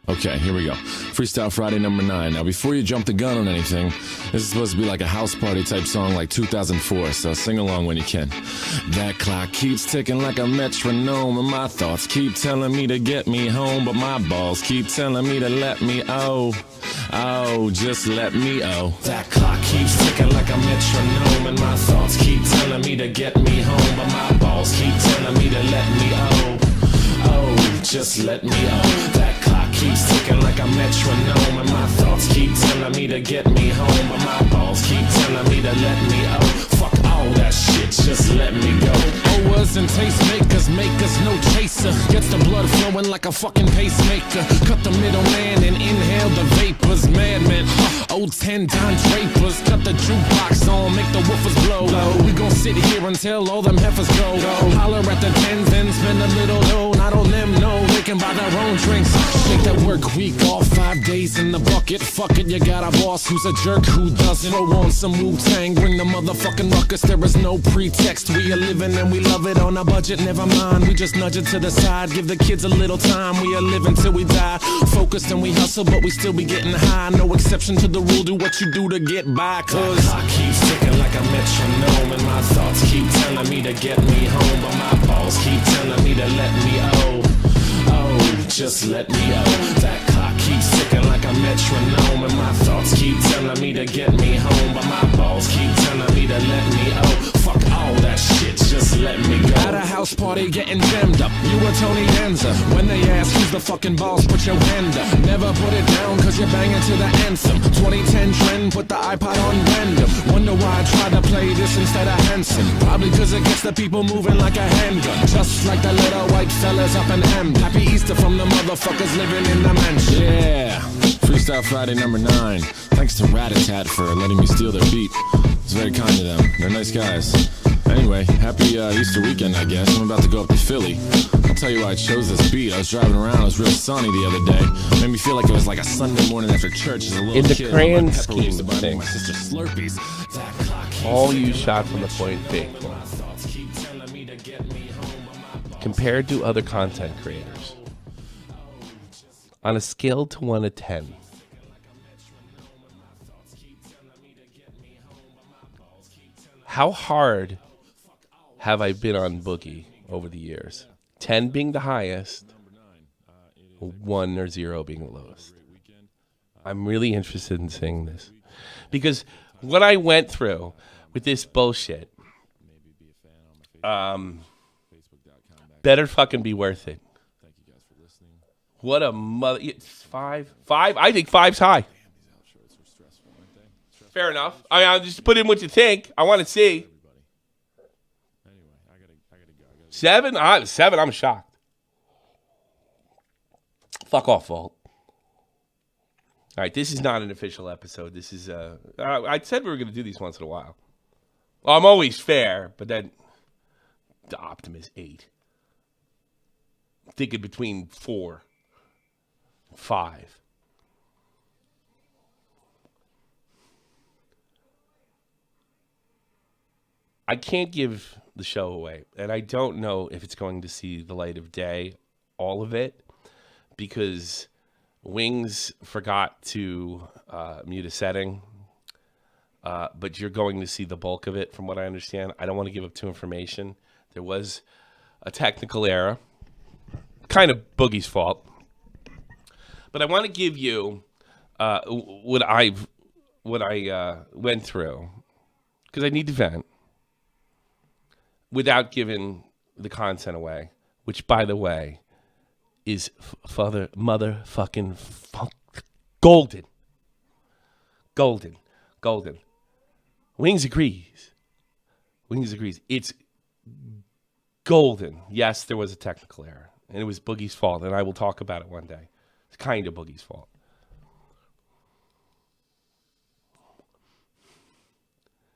Okay, here we go. Freestyle Friday number 9. Now, before you jump the gun on anything, this is supposed to be like a house party type song like 2004, so sing along when you can. That clock keeps ticking like a metronome, and my thoughts keep telling me to get me home, but my balls keep telling me to let me just let me That clock keeps ticking like a metronome, and my thoughts keep telling me to get me home, but my balls keep telling me to let me just let me That clock keeps ticking like a metronome, and my thoughts keep telling me to get me home, but my balls keep telling me to let me fuck all that shit, just let me go. Owers and tastemakers make us no chaser. Gets the blood flowing like a fucking pacemaker. Cut the middleman and inhale the vapors. Madman, old 10-time drapers. Cut the jukebox on, make the woofers blow. We gon' sit here until all them heifers go. Holler at the tens and spend a little dough. Not on them, no, they can buy their own drinks. Take that work week off, 5 days in the bucket. Fuck it, you got a boss who's a jerk who doesn't. Throw on some Wu-Tang, bring the motherfucking ruckus. There is no pretext. We are living and we love it on a budget. Never mind, we just nudge it to the side. Give the kids a little time. We are living till we die. Focused and we hustle, but we still be getting high. No exception to the rule. Do what you do to get by. Cause the clock keeps ticking like a metronome, and my thoughts keep telling me to get me home, but my balls keep telling me to let me just let me That clock keeps ticking like a metronome, and my thoughts keep telling me to get me home, but my balls keep telling me to let me fuck all that shit, just let me go. At a house party getting jammed up, you were Tony Danza. When they ask who's the fucking boss, put your hand up. Never put it down cause you're banging to the anthem. 2010 trend, put the iPod on random. Wonder why I tried to play this instead of Hanson. Probably cause it gets the people moving like a handgun. Just like the little white fellas up in Hamden. Happy Easter from the motherfuckers living in the mansion. Yeah, Freestyle Friday number 9. Thanks to Rat-a-Tat for letting me steal their beat. It's very kind of them. They're nice guys. Anyway, happy Easter weekend, I guess. I'm about to go up to Philly. I'll tell you why I chose this beat. I was driving around. It was real sunny the other day. Made me feel like it was like a Sunday morning after church as a little kid. In the grand scheme of things, all you shot from the point big compared to other content creators, on a scale to 1 to 10, how hard have I been on Boogie over the years? 10 being the highest, 1 or 0 being the lowest. I'm really interested in seeing this. Because what I went through with this bullshit, better fucking be worth it. What a mother... 5? I think 5's high. Fair enough. I'll just put in what you think. I want to see. 7? 7, I'm shocked. Fuck off, Vault. All right, this is not an official episode. This is, I said we were going to do these once in a while. Well, I'm always fair, but then the Optimus 8. I'm thinking between 4 and 5. I can't give the show away, and I don't know if it's going to see the light of day, all of it, because Wings forgot to mute a setting, but you're going to see the bulk of it from what I understand. I don't want to give up too information. There was a technical error, kind of Boogie's fault, but I want to give you what I went through, because I need to vent without giving the content away, which, by the way, is motherfucking golden. Golden. Wings agrees. It's golden. Yes, there was a technical error, and it was Boogie's fault, and I will talk about it one day. It's kind of Boogie's fault.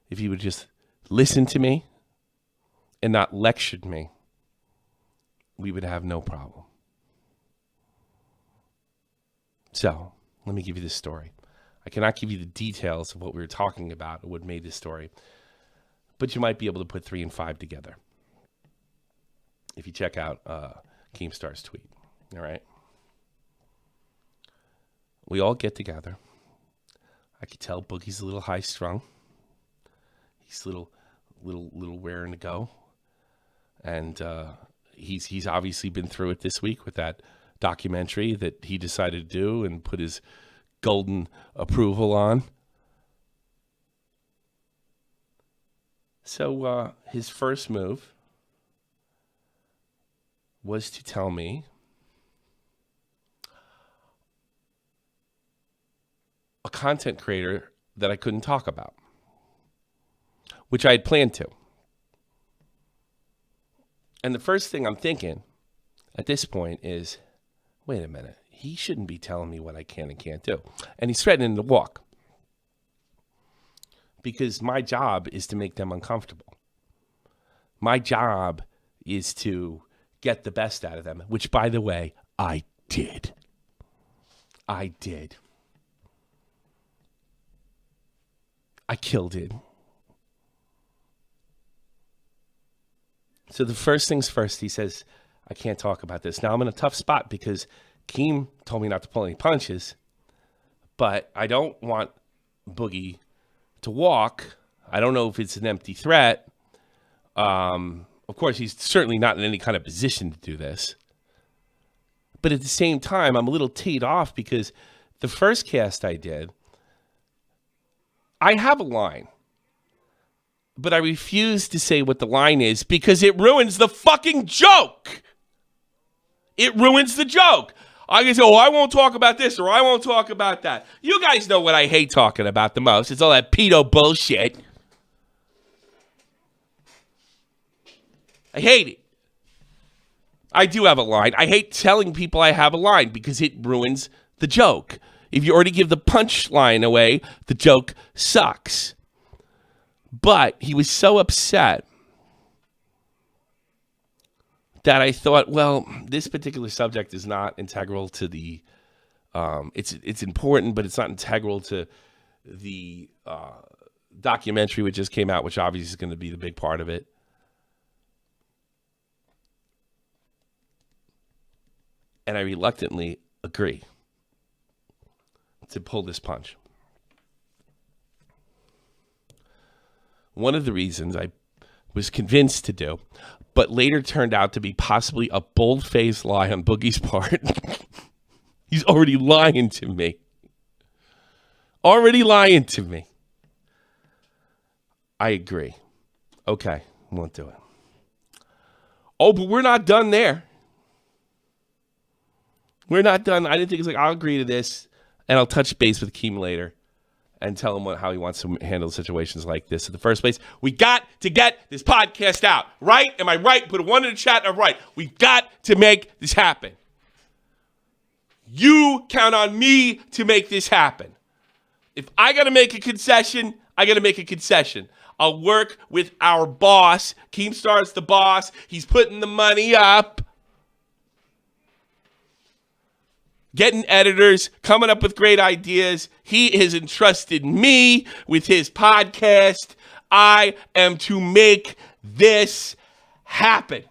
If he would just listen to me and not lectured me, we would have no problem. So, let me give you this story. I cannot give you the details of what we were talking about or what made this story, but you might be able to put 3 and 5 together if you check out Keemstar's tweet. All right? we all get together. I could tell Boogie's a little high strung. He's a little raring to go. And he's obviously been through it this week with that documentary that he decided to do and put his golden approval on. So his first move was to tell me a content creator that I couldn't talk about, which I had planned to. And the first thing I'm thinking at this point is, wait a minute, he shouldn't be telling me what I can and can't do. And he's threatening to walk. Because my job is to make them uncomfortable. My job is to get the best out of them, which, by the way, I did. I killed it. So the first things first, he says, I can't talk about this. Now I'm in a tough spot because Keem told me not to pull any punches, but I don't want Boogie to walk. I don't know if it's an empty threat. Of course, he's certainly not in any kind of position to do this. But at the same time, I'm a little teed off because the first cast I did, I have a line. But I refuse to say what the line is because it ruins the fucking joke. It ruins the joke. I can say, oh, I won't talk about this or I won't talk about that. You guys know what I hate talking about the most. It's all that pedo bullshit. I hate it. I do have a line. I hate telling people I have a line because it ruins the joke. If you already give the punchline away, the joke sucks. But he was so upset that I thought, well, this particular subject is not integral to the, it's important, but it's not integral to the documentary which just came out, which obviously is going to be the big part of it. And I reluctantly agree to pull this punch. One of the reasons I was convinced to do, but later turned out to be possibly a bold-faced lie on Boogie's part. He's already lying to me. I agree. Okay, won't do it. Oh, but we're not done there. We're not done. I didn't think it's like, I'll agree to this, and I'll touch base with Keem later and tell him how he wants to handle situations like this. In the first place, we got to get this podcast out, right? Am I right? Put a 1 in the chat. I'm right. We got to make this happen. You count on me to make this happen. If I got to make a concession, I got to make a concession. I'll work with our boss. Keemstar's the boss. He's putting the money up. Getting editors, coming up with great ideas. He has entrusted me with his podcast. I am to make this happen.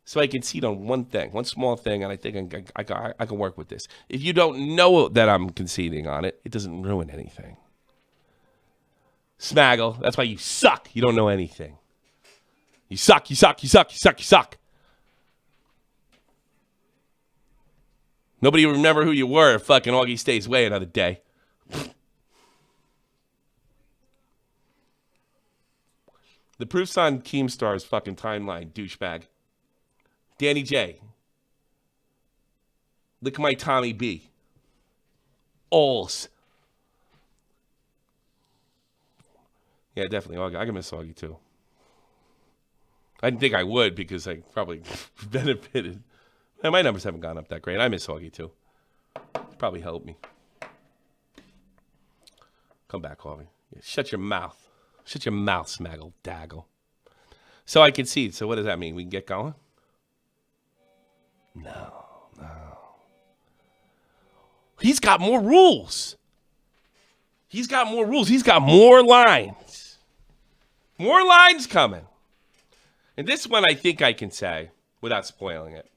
So I concede on one thing, one small thing, and I think I can work with this. If you don't know that I'm conceding on it, it doesn't ruin anything. Smaggle, that's why you suck. You don't know anything. You suck. Nobody will remember who you were if fucking Augie stays away another day. The proof's on Keemstar's fucking timeline, douchebag. Danny J. Lick my Tommy B. Ols. Yeah, definitely Augie. I can miss Augie too. I didn't think I would because I probably benefited. Man, my numbers haven't gone up that great. I miss Augie too. Probably helped me. Come back, Augie. Yeah, shut your mouth. Shut your mouth, Smaggle Daggle. So I concede. So what does that mean? We can get going? No. He's got more rules. He's got more lines. More lines coming. And this one I think I can say without spoiling it.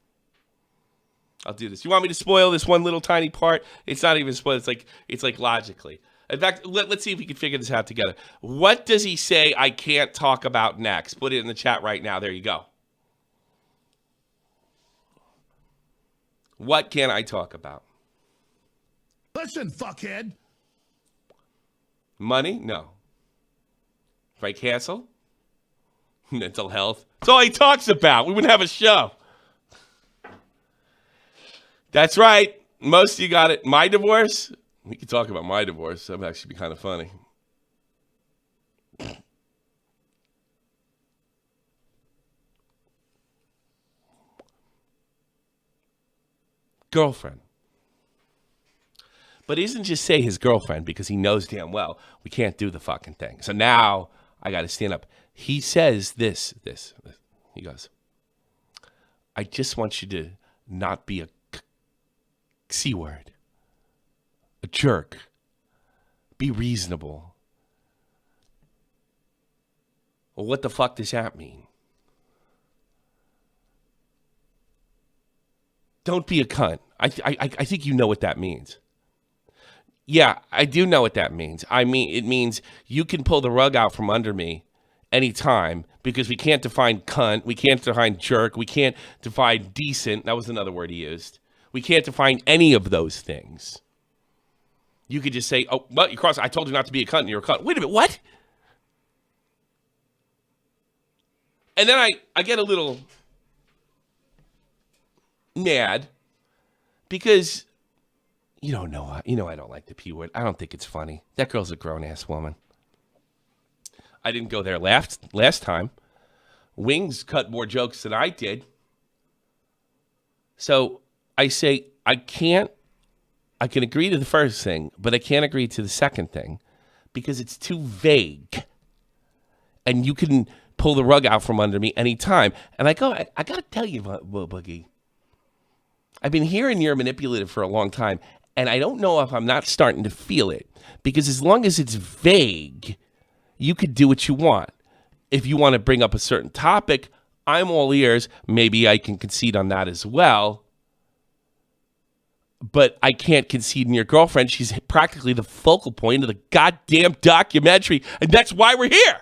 I'll do this. You want me to spoil this one little tiny part? It's not even spoiled. It's like logically. In fact, let's see if we can figure this out together. What does he say I can't talk about next? Put it in the chat right now. There you go. What can I talk about? Listen, fuckhead. Money? No. If I cancel? Mental health. That's all he talks about. We wouldn't have a show. That's right. Most of you got it. My divorce? We could talk about my divorce. That would actually be kind of funny. Girlfriend. But he doesn't just say his girlfriend because he knows damn well we can't do the fucking thing. So now I got to stand up. He says this. He goes, I just want you to not be a C word. A jerk. Be reasonable. Well, what the fuck does that mean? Don't be a cunt. I think you know what that means. Yeah, I do know what that means. I mean, it means you can pull the rug out from under me anytime because we can't define cunt, we can't define jerk, we can't define decent. That was another word he used. We can't define any of those things. You could just say, oh, well, you cross. I told you not to be a cunt and you're a cunt. Wait a minute, what? And then I get a little mad because you don't know. I don't like the P word. I don't think it's funny. That girl's a grown-ass woman. I didn't go there last time. Wings cut more jokes than I did. So I say, I can agree to the first thing, but I can't agree to the second thing because it's too vague. And you can pull the rug out from under me anytime. And I go, I got to tell you, Boogie, I've been hearing you're manipulative for a long time, and I don't know if I'm not starting to feel it. Because as long as it's vague, you could do what you want. If you want to bring up a certain topic, I'm all ears. Maybe I can concede on that as well. But I can't concede in your girlfriend. She's practically the focal point of the goddamn documentary, and that's why we're here.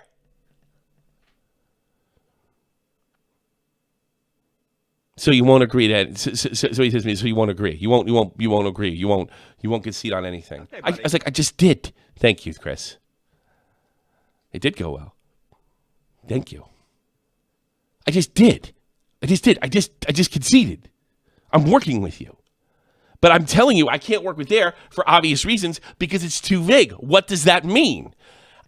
So you won't agree that. So he says to me, so you won't agree. You won't agree. You won't concede on anything. Okay, I was like, I just did. Thank you, Chris. It did go well. Thank you. I just did. I just conceded. I'm working with you. But I'm telling you, I can't work with there for obvious reasons because it's too vague. What does that mean?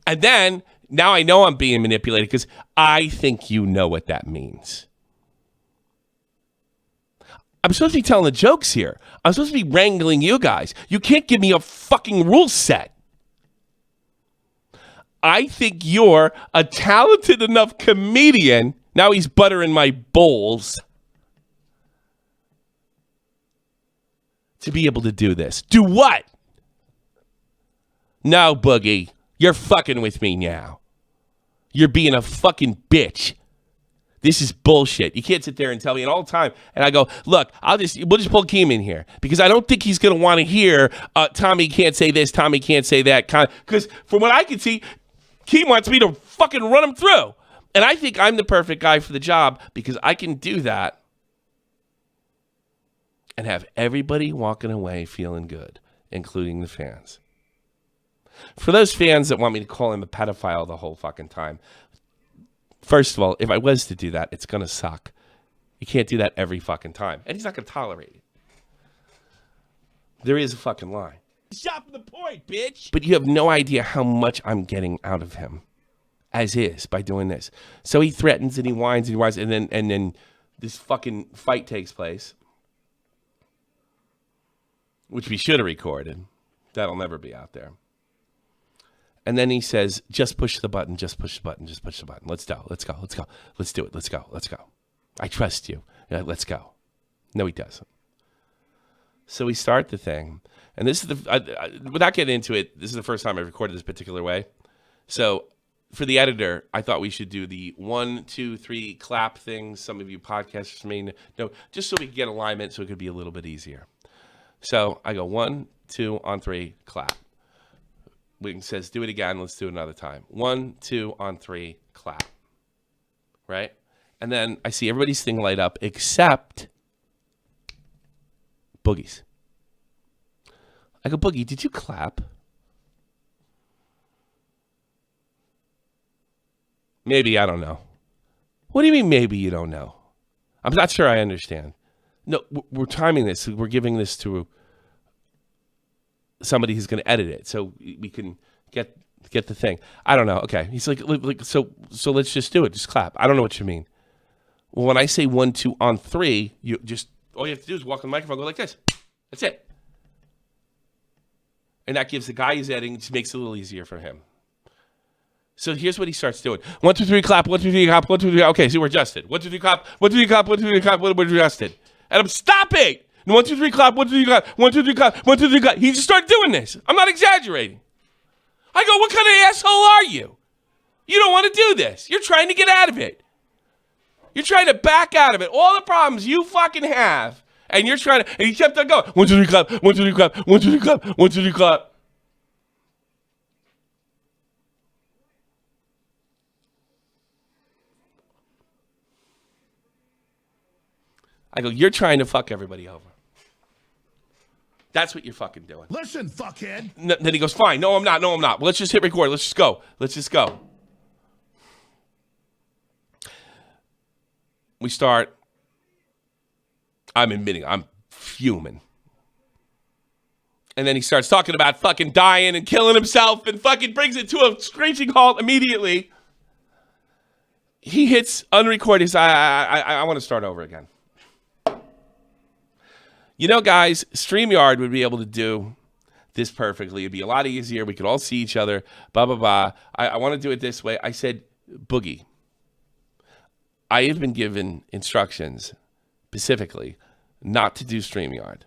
And then, now I know I'm being manipulated because I think you know what that means. I'm supposed to be telling the jokes here. I'm supposed to be wrangling you guys. You can't give me a fucking rule set. I think you're a talented enough comedian. Now he's buttering my bowls. To be able to do this. Do what? No, Boogie. You're fucking with me now. You're being a fucking bitch. This is bullshit. You can't sit there and tell me it all the time. And I go, look, we'll just pull Keem in here. Because I don't think he's going to want to hear Tommy can't say this, Tommy can't say that. Because from what I can see, Keem wants me to fucking run him through. And I think I'm the perfect guy for the job because I can do that and have everybody walking away feeling good, including the fans. For those fans that want me to call him a pedophile the whole fucking time, first of all, if I was to do that, it's going to suck. You can't do that every fucking time. And he's not going to tolerate it. There is a fucking line. Shot from the point, bitch! But you have no idea how much I'm getting out of him, as is, by doing this. So he threatens and he whines and he whines, and then this fucking fight takes place, which we should have recorded. That'll never be out there. And then he says, just push the button, just push the button, just push the button. Let's go, let's go, let's go. Let's do it, let's go, let's go. I trust you. Yeah, let's go. No, he doesn't. So we start the thing. And this is without getting into it, this is the first time I've recorded this particular way. So for the editor, I thought we should do the 1, 2, 3 clap things. Some of you podcasters may know, just so we can get alignment, so it could be a little bit easier. So I go 1, 2, on 3, clap. Wing says, do it again. Let's do it another time. 1, 2, on 3, clap. Right? And then I see everybody's thing light up except Boogie's. I go, Boogie, did you clap? Maybe, I don't know. What do you mean maybe you don't know? I'm not sure I understand. No, we're timing this. We're giving this to somebody who's going to edit it so we can get the thing. I don't know. Okay. He's like so let's just do it. Just clap. I don't know what you mean. Well, when I say 1, 2, on 3, you just, all you have to do is walk on the microphone, go like this. That's it. And that gives the guy who's editing, just makes it a little easier for him. So here's what he starts doing. 1, 2, 3, clap. 1, 2, 3, clap. 1, 2, 3. Okay, so we're adjusted. 1, 2, 3, clap. 1, 2, 3, clap. 1, 2, 3, clap. We're adjusted. And I'm stopping. 1, 2, 3, clap. 1, 2, 3, clap. 1, 2, 3, clap. 1, 2, 3, clap. He just started doing this. I'm not exaggerating. I go, what kind of asshole are you? You don't want to do this. You're trying to get out of it. You're trying to back out of it. All the problems you fucking have. And you're trying to, and he kept on going. 1, 2, 3, clap. 1, 2, 3, clap. 1, 2, 3, clap. 1, 2, 3, clap. I go, you're trying to fuck everybody over. That's what you're fucking doing. Listen, fuckhead. Then he goes, fine. No, I'm not. No, I'm not. Well, let's just hit record. Let's just go. Let's just go. We start. I'm admitting, I'm fuming. And then he starts talking about fucking dying and killing himself and fucking brings it to a screeching halt immediately. He hits unrecord. He says, I want to start over again. You know, guys, StreamYard would be able to do this perfectly. It'd be a lot easier. We could all see each other. Blah, blah, blah. I want to do it this way. I said, Boogie, I have been given instructions specifically not to do StreamYard.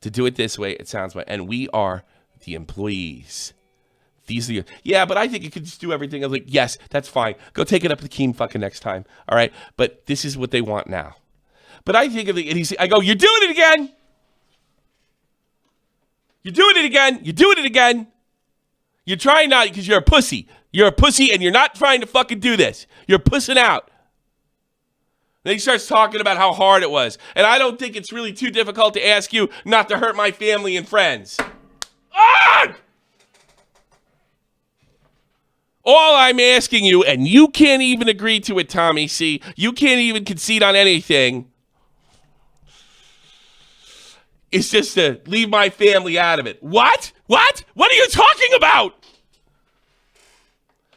To do it this way, it sounds right. And we are the employees. These are yeah, but I think you could just do everything. I was like, yes, that's fine. Go take it up with Keem fucking next time. All right? But this is what they want now. But I think of the, and I go, you're doing it again. You're doing it again. You're doing it again. You're trying not because you're a pussy. You're a pussy and you're not trying to fucking do this. You're pussing out. Then he starts talking about how hard it was. And I don't think it's really too difficult to ask you not to hurt my family and friends. Ah! All I'm asking you, and you can't even agree to it, Tommy C. You can't even concede on anything. It's just to leave my family out of it. What? What? What are you talking about?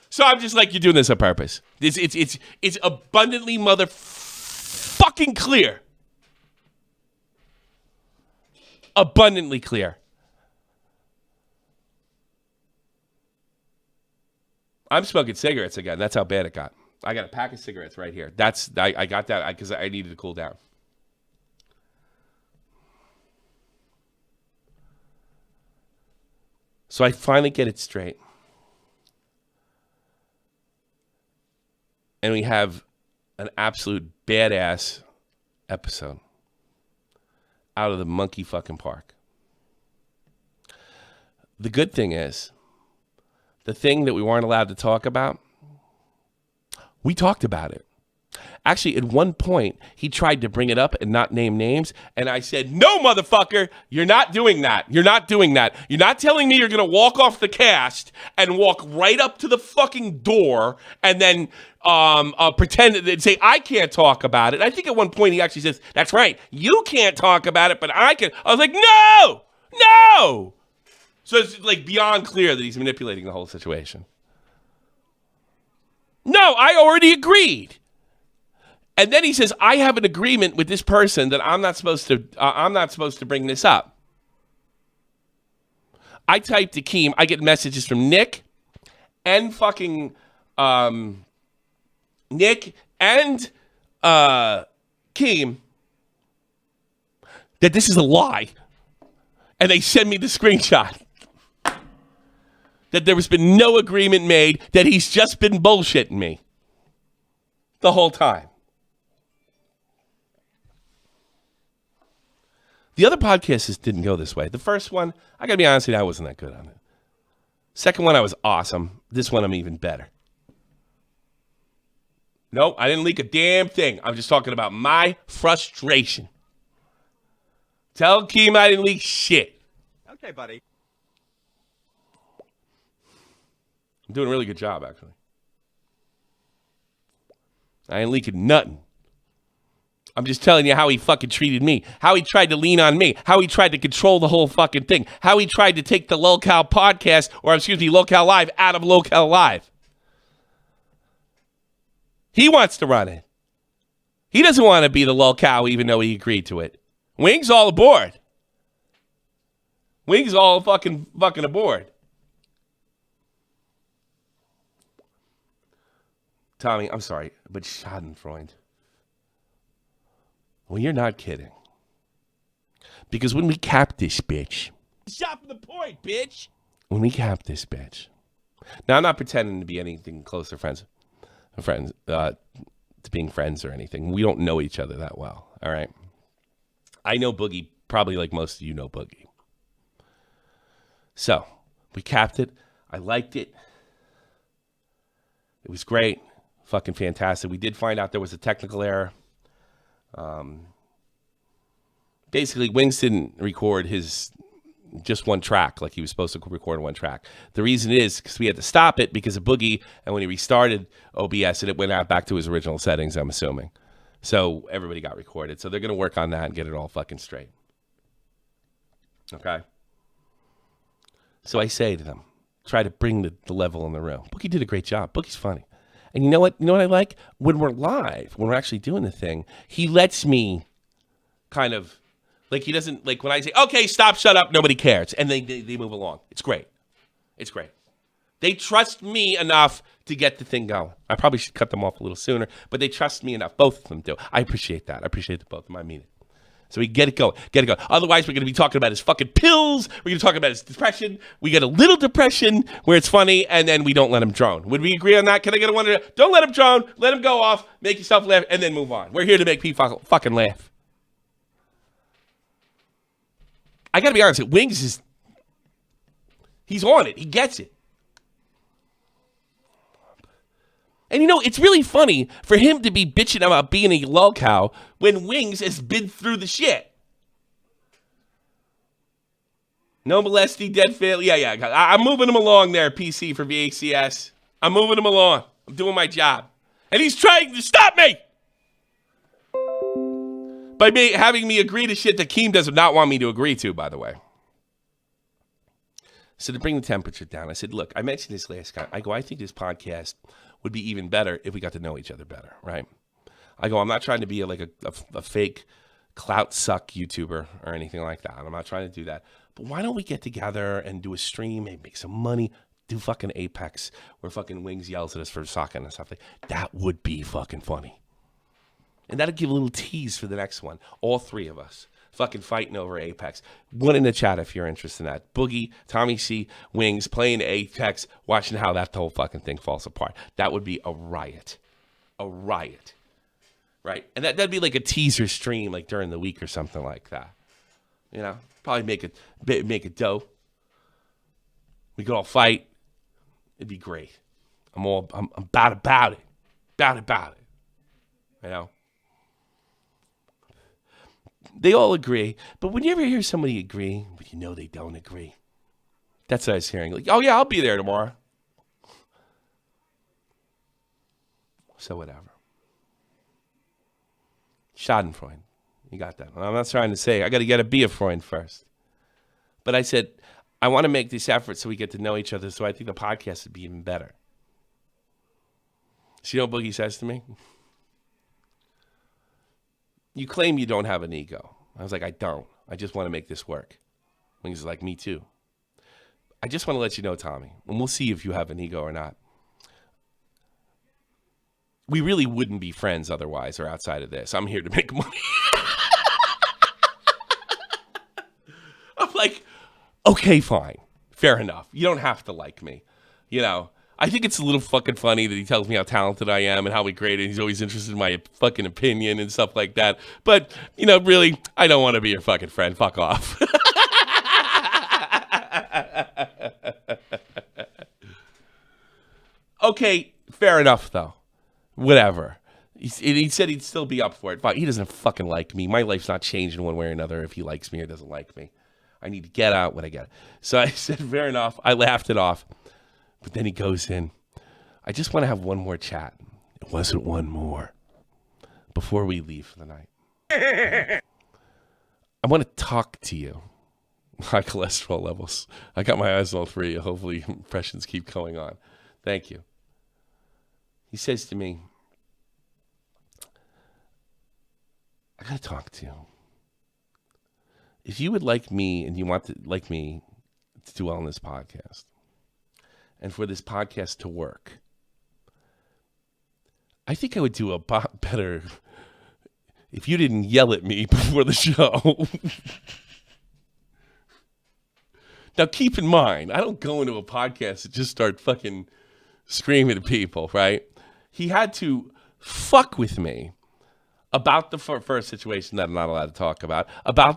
So I'm just like, you're doing this on purpose. It's abundantly motherfucking clear. Abundantly clear. I'm smoking cigarettes again. That's how bad it got. I got a pack of cigarettes right here. I got that because I needed to cool down. So I finally get it straight. And we have an absolute badass episode out of the monkey fucking park. The good thing is, the thing that we weren't allowed to talk about, we talked about it. Actually, at one point, he tried to bring it up and not name names. And I said, no, motherfucker, you're not doing that. You're not doing that. You're not telling me you're going to walk off the cast and walk right up to the fucking door and then pretend and say, I can't talk about it. I think at one point he actually says, that's right. You can't talk about it, but I can. I was like, no, no. So it's like beyond clear that he's manipulating the whole situation. No, I already agreed. And then he says, I have an agreement with this person that I'm not supposed to bring this up. I typed to Keem. I get messages from Nick and fucking Nick and Keem that this is a lie. And they send me the screenshot. that there has been no agreement made, that he's just been bullshitting me the whole time. The other podcasts didn't go this way. The first one, I got to be honest with you, I wasn't that good on it. Second one, I was awesome. This one, I'm even better. Nope, I didn't leak a damn thing. I'm just talking about my frustration. Tell Keem I didn't leak shit. Okay, buddy. I'm doing a really good job, actually. I ain't leaking nothing. I'm just telling you how he fucking treated me, how he tried to lean on me, how he tried to control the whole fucking thing, how he tried to take the Locale podcast, or excuse me, Locale Live out of Locale Live. He wants to run it. He doesn't want to be the Locale even though he agreed to it. Wings all aboard. Wings all fucking aboard. Tommy, I'm sorry, but Schadenfreude. Well, you're not kidding. Because when we cap this bitch. Shot from the point, bitch. When we cap this bitch. Now, I'm not pretending to be anything close to friends to being friends or anything. We don't know each other that well, all right? I know Boogie probably like most of you know Boogie. So, we capped it. I liked it. It was great. Fucking fantastic. We did find out there was a technical error. Basically, Wings didn't record his just one track like he was supposed to record one track. The reason is because we had to stop it because of Boogie, and when he restarted OBS, it went out back to his original settings, I'm assuming. So everybody got recorded. So they're going to work on that and get it all fucking straight. Okay? So I say to them, try to bring the level in the room. Boogie did a great job. Boogie's funny. And you know what? You know what I like? When we're live, when we're actually doing the thing, he lets me kind of, like he doesn't, like when I say, okay, stop, shut up, nobody cares. And they move along. It's great. It's great. They trust me enough to get the thing going. I probably should cut them off a little sooner, but they trust me enough. Both of them do. I appreciate that. I appreciate the both of them. I mean it. So we get it going. Get it going. Otherwise, we're going to be talking about his fucking pills. We're going to talk about his depression. We get a little depression where it's funny, and then we don't let him drone. Would we agree on that? Can I get a one? Don't let him drone. Let him go off. Make yourself laugh, and then move on. We're here to make people fucking laugh. I got to be honest. Wings is... He's on it. He gets it. And you know, it's really funny for him to be bitching about being a lolcow when Wings has been through the shit. No molesting, dead fail. Yeah. I'm moving him along there, PC for VHCS. I'm moving him along. I'm doing my job. And he's trying to stop me. By having me agree to shit that Keem does not want me to agree to, by the way. So to bring the temperature down, I said, look, I mentioned this last time. I think this podcast would be even better if we got to know each other better, right? I go, I'm not trying to be like a fake clout suck YouTuber or anything like that. I'm not trying to do that. But why don't we get together and do a stream, maybe make some money, do fucking Apex where fucking Wings yells at us for sucking and stuff like that. That would be fucking funny. And that'll give a little tease for the next one. All three of us fucking fighting over Apex. One in the chat if you're interested in that. Boogie, Tommy C, Wings, playing Apex, watching how that whole fucking thing falls apart. That would be a riot. A riot. Right? And that'd be like a teaser stream like during the week or something like that. You know? Probably make it dope. We could all fight. It'd be great. I'm about it. About it. You know? They all agree, but when you ever hear somebody agree, but you know they don't agree, that's what I was hearing. Like, oh yeah, I'll be there tomorrow. So whatever. Schadenfreude. You got that. I'm not trying to say, I got to get a be a Freund first. But I said, I want to make this effort so we get to know each other, so I think the podcast would be even better. So you know what Boogie says to me? You claim you don't have an ego. I was like, I don't. I just want to make this work. Wings is like, me too. I just want to let you know, Tommy, and we'll see if you have an ego or not. We really wouldn't be friends otherwise or outside of this. I'm here to make money. I'm like, okay, fine. fair enough. You don't have to like me. You know, I think it's a little fucking funny that he tells me how talented I am and how great, and he's always interested in my fucking opinion and stuff like that. But, you know, really, I don't want to be your fucking friend. Fuck off. Okay, fair enough, though. Whatever. He said he'd still be up for it. Fine. He doesn't fucking like me. My life's not changing one way or another if he likes me or doesn't like me. I need to get out when I get it. So I said, fair enough. I laughed it off. But then he goes in. I just want to have one more chat. It wasn't one more. Before we leave for the night. I want to talk to you. High cholesterol levels. I got my eyes all three. Hopefully impressions keep going on. Thank you. He says to me, I got to talk to you. If you would like me and you want to like me to do well on this podcast, and for this podcast to work, I think I would do a lot better if you didn't yell at me before the show. Now, keep in mind, I don't go into a podcast and just start fucking screaming at people, right? He had to fuck with me about the first situation that I'm not allowed to talk about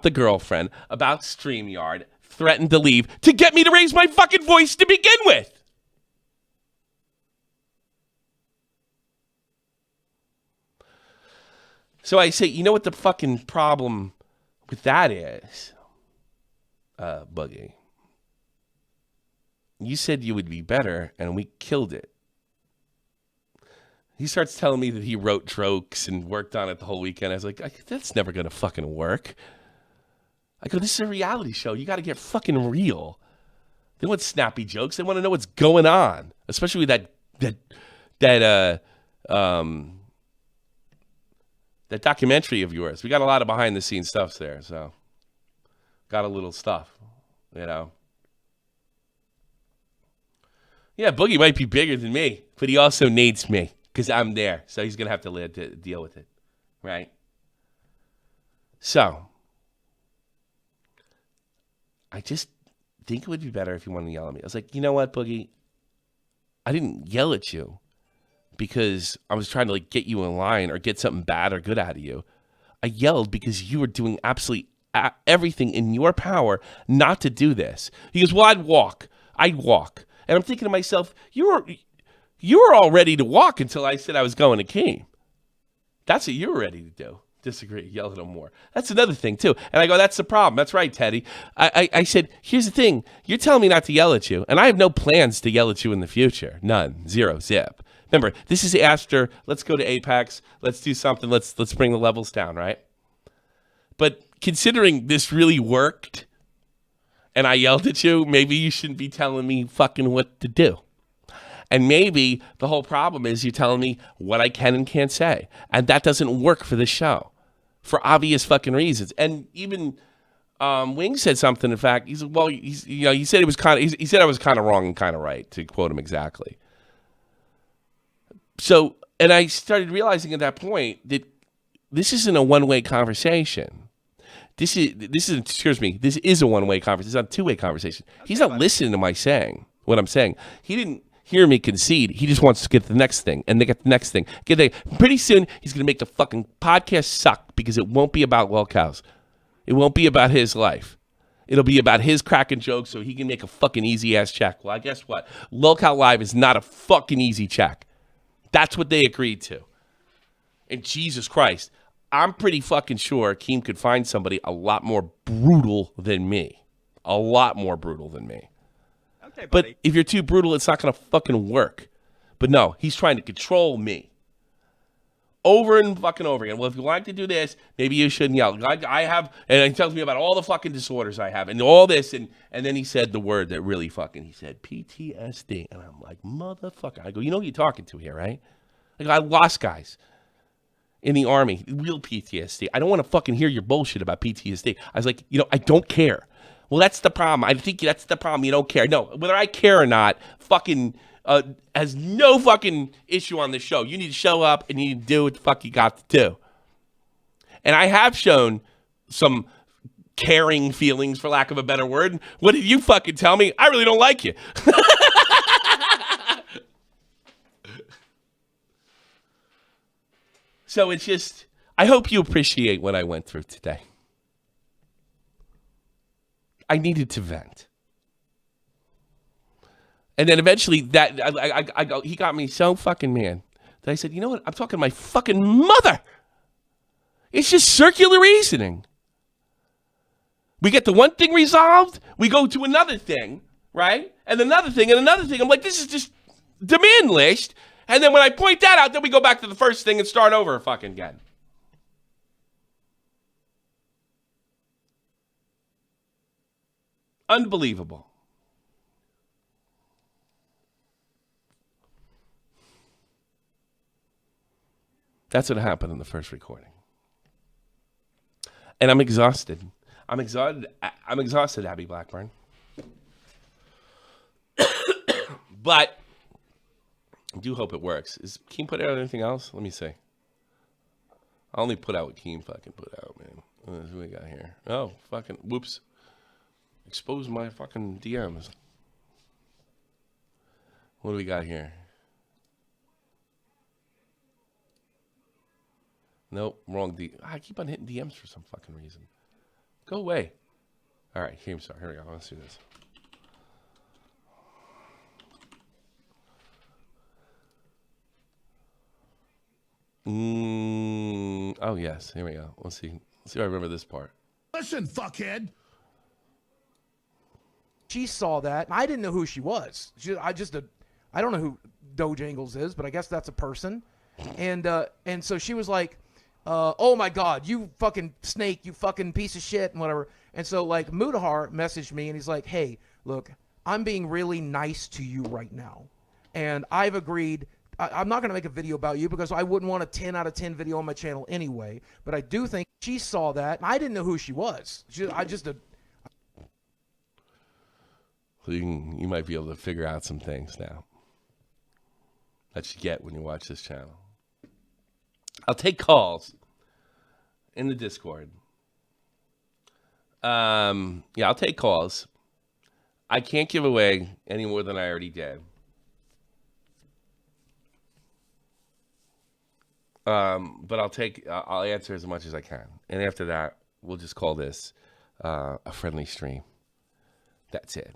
the girlfriend, about StreamYard, threatened to leave to get me to raise my fucking voice to begin with. So I say, you know what the fucking problem with that is, Boogie? You said you would be better, and we killed it. He starts telling me that he wrote jokes and worked on it the whole weekend. I was like, that's never going to fucking work. I go, this is a reality show. You got to get fucking real. They want snappy jokes. They want to know what's going on, especially with that documentary of yours. We got a lot of behind the scenes stuff there, so got a little stuff, you know. Yeah, Boogie might be bigger than me, but he also needs me because I'm there, so he's gonna have to deal with it, right? So I just think it would be better if you wanted to yell at me. I was like, you know what, Boogie? I didn't yell at you because I was trying to like get you in line or get something bad or good out of you. I yelled because you were doing absolutely everything in your power not to do this. He goes, well, I'd walk. And I'm thinking to myself, you were all ready to walk until I said I was going to Keem. That's what you were ready to do. Disagree, yell at him more. That's another thing, too. And I go, that's the problem. That's right, Teddy. I said, here's the thing. You're telling me not to yell at you, and I have no plans to yell at you in the future. None. Zero. Zip. Remember, this is after, let's go to Apex. Let's do something. Let's bring the levels down, right? But considering this really worked, and I yelled at you, maybe you shouldn't be telling me fucking what to do. And maybe the whole problem is you're telling me what I can and can't say. And that doesn't work for the show for obvious fucking reasons. And even Wing said something, in fact, he said, well, he said it was he said I was kind of wrong and kind of right, to quote him exactly. So, and I started realizing at that point that this isn't a one-way conversation. This is a one-way conversation. It's not a two-way conversation. He's not listening to what I'm saying. He didn't hear me concede. He just wants to get the next thing, and they get the next thing. Pretty soon, he's going to make the fucking podcast suck because it won't be about Lolcows. It won't be about his life. It'll be about his cracking jokes so he can make a fucking easy-ass check. Well, I guess what? Lolcow Live is not a fucking easy check. That's what they agreed to. And Jesus Christ, I'm pretty fucking sure Keem could find somebody a lot more brutal than me. A lot more brutal than me. Okay, but if you're too brutal, it's not going to fucking work. But no, he's trying to control me. Over and fucking over again. Well, if you like to do this, maybe you shouldn't yell. I have, and he tells me about all the fucking disorders I have and all this. And then he said the word that really he said PTSD. And I'm like, motherfucker. I go, you know who you're talking to here, right? I lost guys in the Army, real PTSD. I don't want to fucking hear your bullshit about PTSD. I was like, I don't care. Well, that's the problem. I think that's the problem. You don't care. No, whether I care or not, fucking has no fucking issue on this show. You need to show up and you need to do what the fuck you got to do. And I have shown some caring feelings, for lack of a better word. What did you fucking tell me? I really don't like you. So it's just, I hope you appreciate what I went through today. I needed to vent. And then eventually he got me so fucking mad that I said, you know what? I'm talking to my fucking mother. It's just circular reasoning. We get the one thing resolved, we go to another thing, right? And another thing and another thing. I'm like, this is just demand list. And then when I point that out, then we go back to the first thing and start over fucking again. Unbelievable. That's what happened in the first recording. And I'm exhausted. I'm exhausted, Abby Blackburn. But I do hope it works. Is Keem put out anything else? Let me see. I only put out what Keem fucking put out, man. What do we got here? Oh, fucking, whoops. Expose my fucking DMs. What do we got here? Nope, wrong I keep on hitting DMs for some fucking reason. Go away. All right, Keem, sorry. Here we go. Let's do this. Oh, yes. Here we go. Let's see. Let's see if I remember this part. Listen, fuckhead. She saw that, and I didn't know who she was. I don't know who Dojangles is, but I guess that's a person. And so she was like, oh my God, you fucking snake, you fucking piece of shit, and whatever. And so like Mudahar messaged me, and he's like, hey, look, I'm being really nice to you right now, and I've agreed. I'm not going to make a video about you because I wouldn't want a 10 out of 10 video on my channel anyway. But I do think she saw that, and I didn't know who she was. So you might be able to figure out some things now that you get when you watch this channel. I'll take calls in the Discord. Yeah, I'll take calls. I can't give away any more than I already did. But I'll answer as much as I can. And after that, we'll just call this a friendly stream. That's it.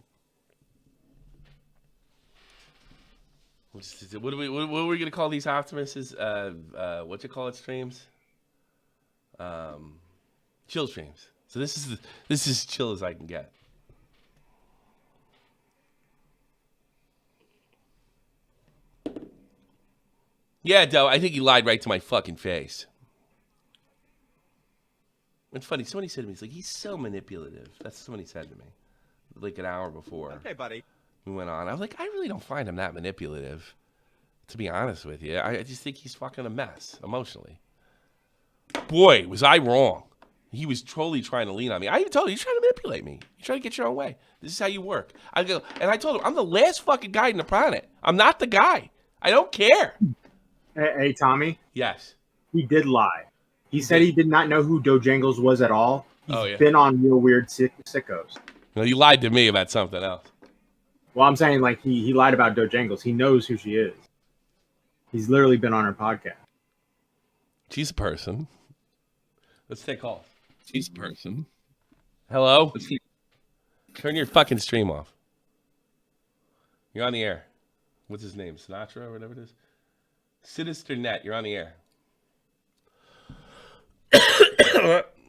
What are we going to call these Optimuses? What you call it, streams? Chill streams. So this is as chill as I can get. Yeah, Doe, I think he lied right to my fucking face. It's funny. Somebody said to me, he's like, he's so manipulative. That's what somebody said to me, like an hour before. Okay, buddy. We went on. I was like, I really don't find him that manipulative, to be honest with you. I just think he's fucking a mess emotionally. Boy, was I wrong. He was totally trying to lean on me. I even told him, you're trying to manipulate me. You're trying to get your own way. This is how you work. I told him, I'm the last fucking guy on the planet. I'm not the guy. I don't care. Hey, Tommy. Yes. He did lie. He said he did not know who Dojangles was at all. He's yeah. been on real weird sickos. No, you lied to me about something else. Well, I'm saying like he lied about Dojangles. He knows who she is. He's literally been on her podcast. She's a person. Let's take calls. She's a person. Hello? Turn your fucking stream off. You're on the air. What's his name? Sinatra or whatever it is? Sinister Net, you're on the air.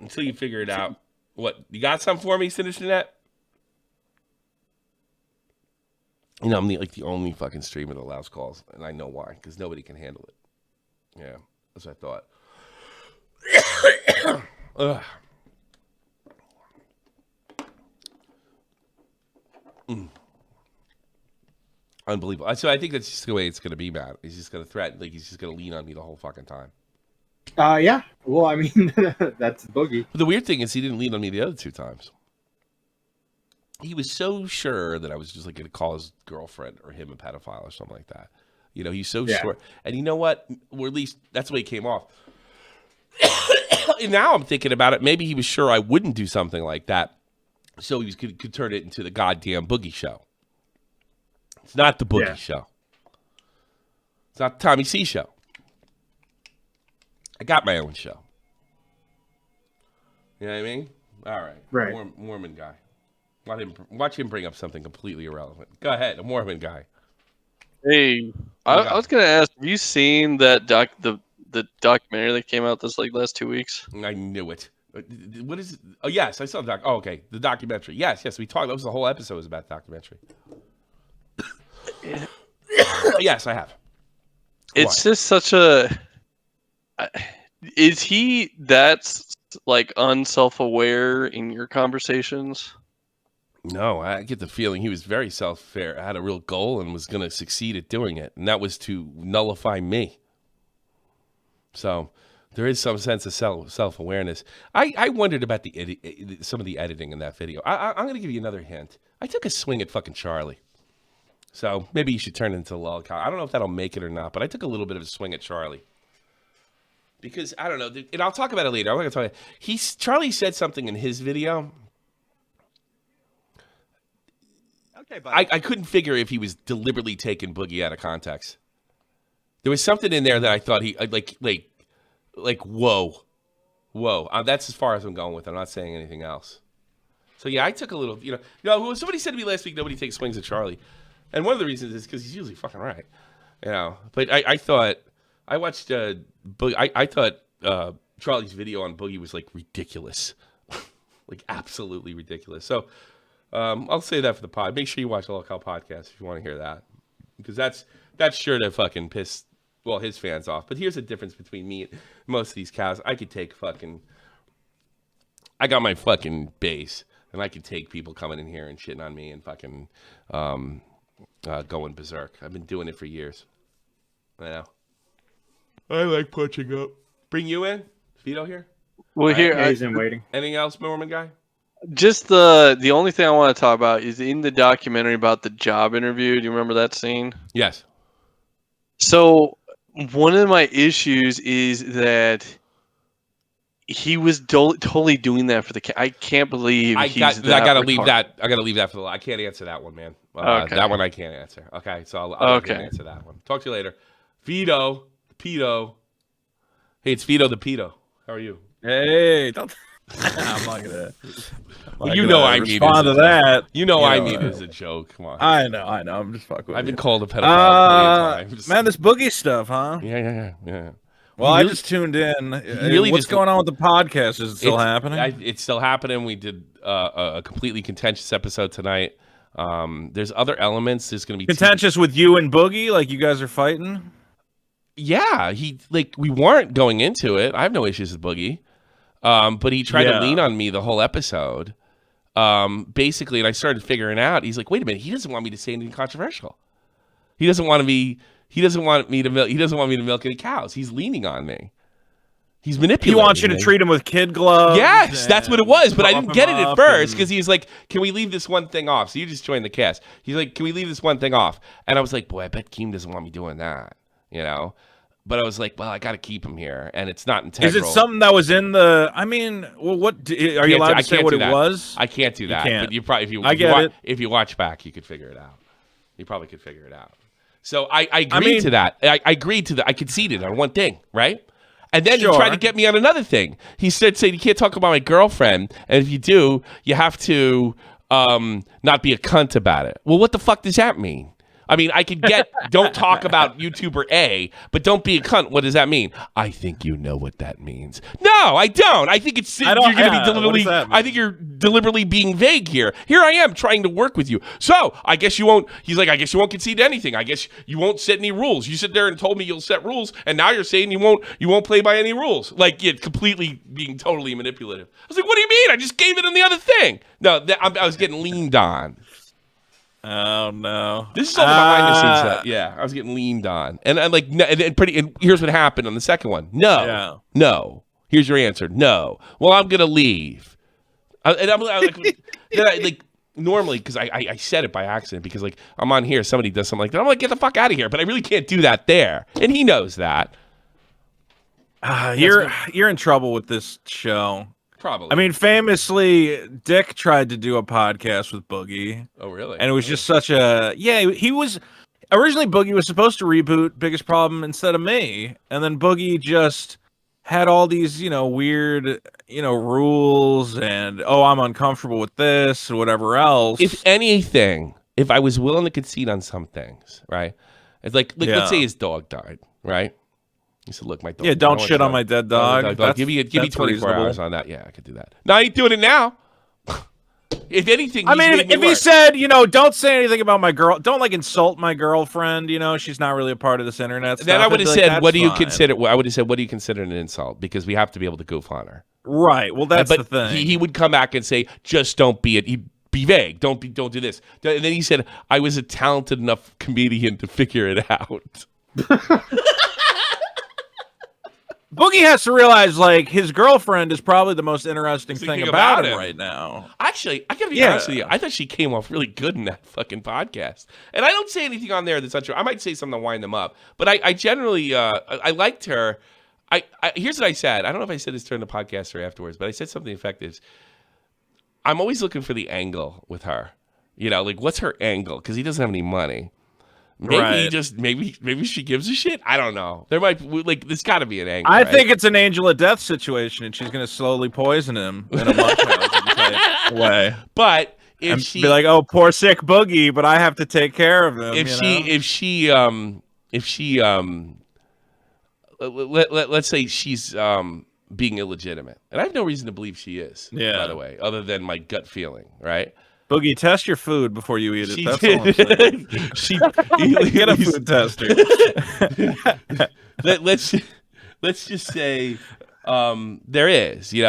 Until you figure it out. What, you got something for me, Sinister Net? You know, I'm the only fucking streamer that allows calls, and I know why, because nobody can handle it. Yeah, that's what I thought. Ugh. Unbelievable. So I think that's just the way it's going to be, Matt. He's just going to threaten, like he's just going to lean on me the whole fucking time. Yeah. Well, I mean, that's Boogie. But the weird thing is he didn't lean on me the other two times. He was so sure that I was just like going to call his girlfriend or him a pedophile or something like that. You know, he's so sure. And you know what? Or at least that's the way he came off. And now I'm thinking about it. Maybe he was sure I wouldn't do something like that, so he could turn it into the goddamn Boogie show. It's not the Boogie show. It's not the Tommy C show. I got my own show. You know what I mean? All right. Right. Mormon guy. Watch him bring up something completely irrelevant. Go ahead, a Mormon guy. Hey, I was gonna ask, have you seen that the documentary that came out this last 2 weeks? I knew it. What is it? Oh, yes, I saw the doc. Oh, okay, the documentary. Yes, we talked. That was the whole episode was about documentary. Yes, I have. It's just such a. Is he that's unself-aware in your conversations? No, I get the feeling he was very self-aware, had a real goal, and was going to succeed at doing it, and that was to nullify me. So there is some sense of self-awareness. I wondered about some of the editing in that video. I'm going to give you another hint. I took a swing at fucking Charlie. So maybe you should turn it into a lollicop. I don't know if that'll make it or not, but I took a little bit of a swing at Charlie. Because, I don't know, and I'll talk about it later. I'm not going to tell you. Charlie said something in his video. Okay, buddy. I couldn't figure if he was deliberately taking Boogie out of context. There was something in there that I thought he, whoa. That's as far as I'm going with it. I'm not saying anything else. So, yeah, I took a little, somebody said to me last week, nobody takes swings at Charlie. And one of the reasons is because he's usually fucking right. But I thought, I watched, Boogie, I thought Charlie's video on Boogie was, ridiculous. Absolutely ridiculous. So, I'll say that for the pod. Make sure you watch the Local Podcast if you want to hear that. Because that's sure to fucking piss, his fans off. But here's the difference between me and most of these cows. I got my fucking base. And I could take people coming in here and shitting on me and fucking going berserk. I've been doing it for years. I know. I like punching up. Bring you in? Vito here? Well, here He's in waiting. Anything else, Mormon guy? Just the only thing I want to talk about is in the documentary about the job interview. Do you remember that scene? Yes. So one of my issues is that he was totally doing that for the. I can't believe I gotta leave that. I gotta leave that for the. I can't answer that one, man. Okay. That one I can't answer. Okay, so I'll answer that one. Talk to you later. Vito, pedo. Hey, it's Vito the pedo. How are you? Hey, don't. I'm not gonna. Well, you know I mean respond to that. You know I mean it as a joke. Come on. I know. I'm just fucking with I've been you. called a pedophile plenty of times. Man, this Boogie stuff, huh? Yeah. Well, I just tuned in. What's going on with the podcast? Is it still happening? It's still happening. We did a completely contentious episode tonight. There's other elements. There's going to be contentious with you and Boogie, like you guys are fighting. Yeah, we weren't going into it. I have no issues with Boogie, but he tried to lean on me the whole episode, basically. And I started figuring out. He's like, wait a minute. He doesn't want me to say anything controversial. He doesn't want me to milk any cows. He's leaning on me. He's manipulating. He wants you to treat him with kid gloves. Yes, that's what it was. But I didn't get it at first because he was like, "Can we leave this one thing off?" So you just joined the cast. He's like, "Can we leave this one thing off?" And I was like, "Boy, I bet Keem doesn't want me doing that." But I was like, "Well, I got to keep him here, and it's not integral." Is it something that was in the? I mean, well, what are you allowed to say what it was? I can't do that. But you probably, if you watch back, you could figure it out. You probably could figure it out. So I agreed to that. I agreed to that. I conceded on one thing, right? And then he tried to get me on another thing. He said, you can't talk about my girlfriend, and if you do, you have to not be a cunt about it. Well, what the fuck does that mean? I mean, I could get, don't talk about YouTuber A, but don't be a cunt. What does that mean? I think you know what that means. No, I don't. I think you're going to be deliberately, I think you're deliberately being vague here. Here I am trying to work with you. So I guess you won't, he's like, I guess you won't concede to anything. I guess you won't set any rules. You sit there and told me you'll set rules, and now you're saying you won't play by any rules. Like, you're completely being totally manipulative. I was like, what do you mean? I just gave it on the other thing. No, I was getting leaned on. Oh no! This is all behind the scenes stuff. Yeah, I was getting leaned on, and I'm like, and here's what happened on the second one. No. Here's your answer. No. Well, I'm gonna leave. And I'm like, normally because I said it by accident because like I'm on here, somebody does something like that. I'm like, get the fuck out of here. But I really can't do that there, and he knows that. You're in trouble with this show. Probably. I mean, famously, Dick tried to do a podcast with Boogie. Oh, really? And it was just such a he was originally Boogie was supposed to reboot Biggest Problem instead of me, and then Boogie just had all these weird rules and I'm uncomfortable with this or whatever else. If anything, if I was willing to concede on some things, right? It's like let's say his dog died, right? He said, "Look, my dog." Yeah, don't shit on my dead dog. Give me 24 hours on that. Yeah, I could do that. No, I ain't doing it now. If anything, I mean, if he said, don't say anything about my girl, don't insult my girlfriend. She's not really a part of this internet stuff. Then I would have said, "What do you consider?" I would have said, "What do you consider an insult?" Because we have to be able to goof on her. Right. Well, that's the thing. He would come back and say, "Just don't be it." He'd be vague. Don't do this. And then he said, "I was a talented enough comedian to figure it out." Boogie has to realize, his girlfriend is probably the most interesting thing about him right now. Actually, I gotta be honest with you. I thought she came off really good in that fucking podcast. And I don't say anything on there that's not true. I might say something to wind them up. But I generally, I liked her. Here's what I said. I don't know if I said this during the podcast or afterwards, but I said something effective. I'm always looking for the angle with her. What's her angle? Because he doesn't have any money. Maybe maybe she gives a shit. I don't know. There might there's got to be an angle. I think it's an angel of death situation, and she's going to slowly poison him in a Munchausen type way. But if she be like, "Oh, poor sick Boogie," but I have to take care of him. Let's say she's being illegitimate, and I have no reason to believe she is. Yeah. By the way, other than my gut feeling, right? Boogie, test your food before you eat it. She That's did. all I'm saying. Get a food tester. Let's just say there is, there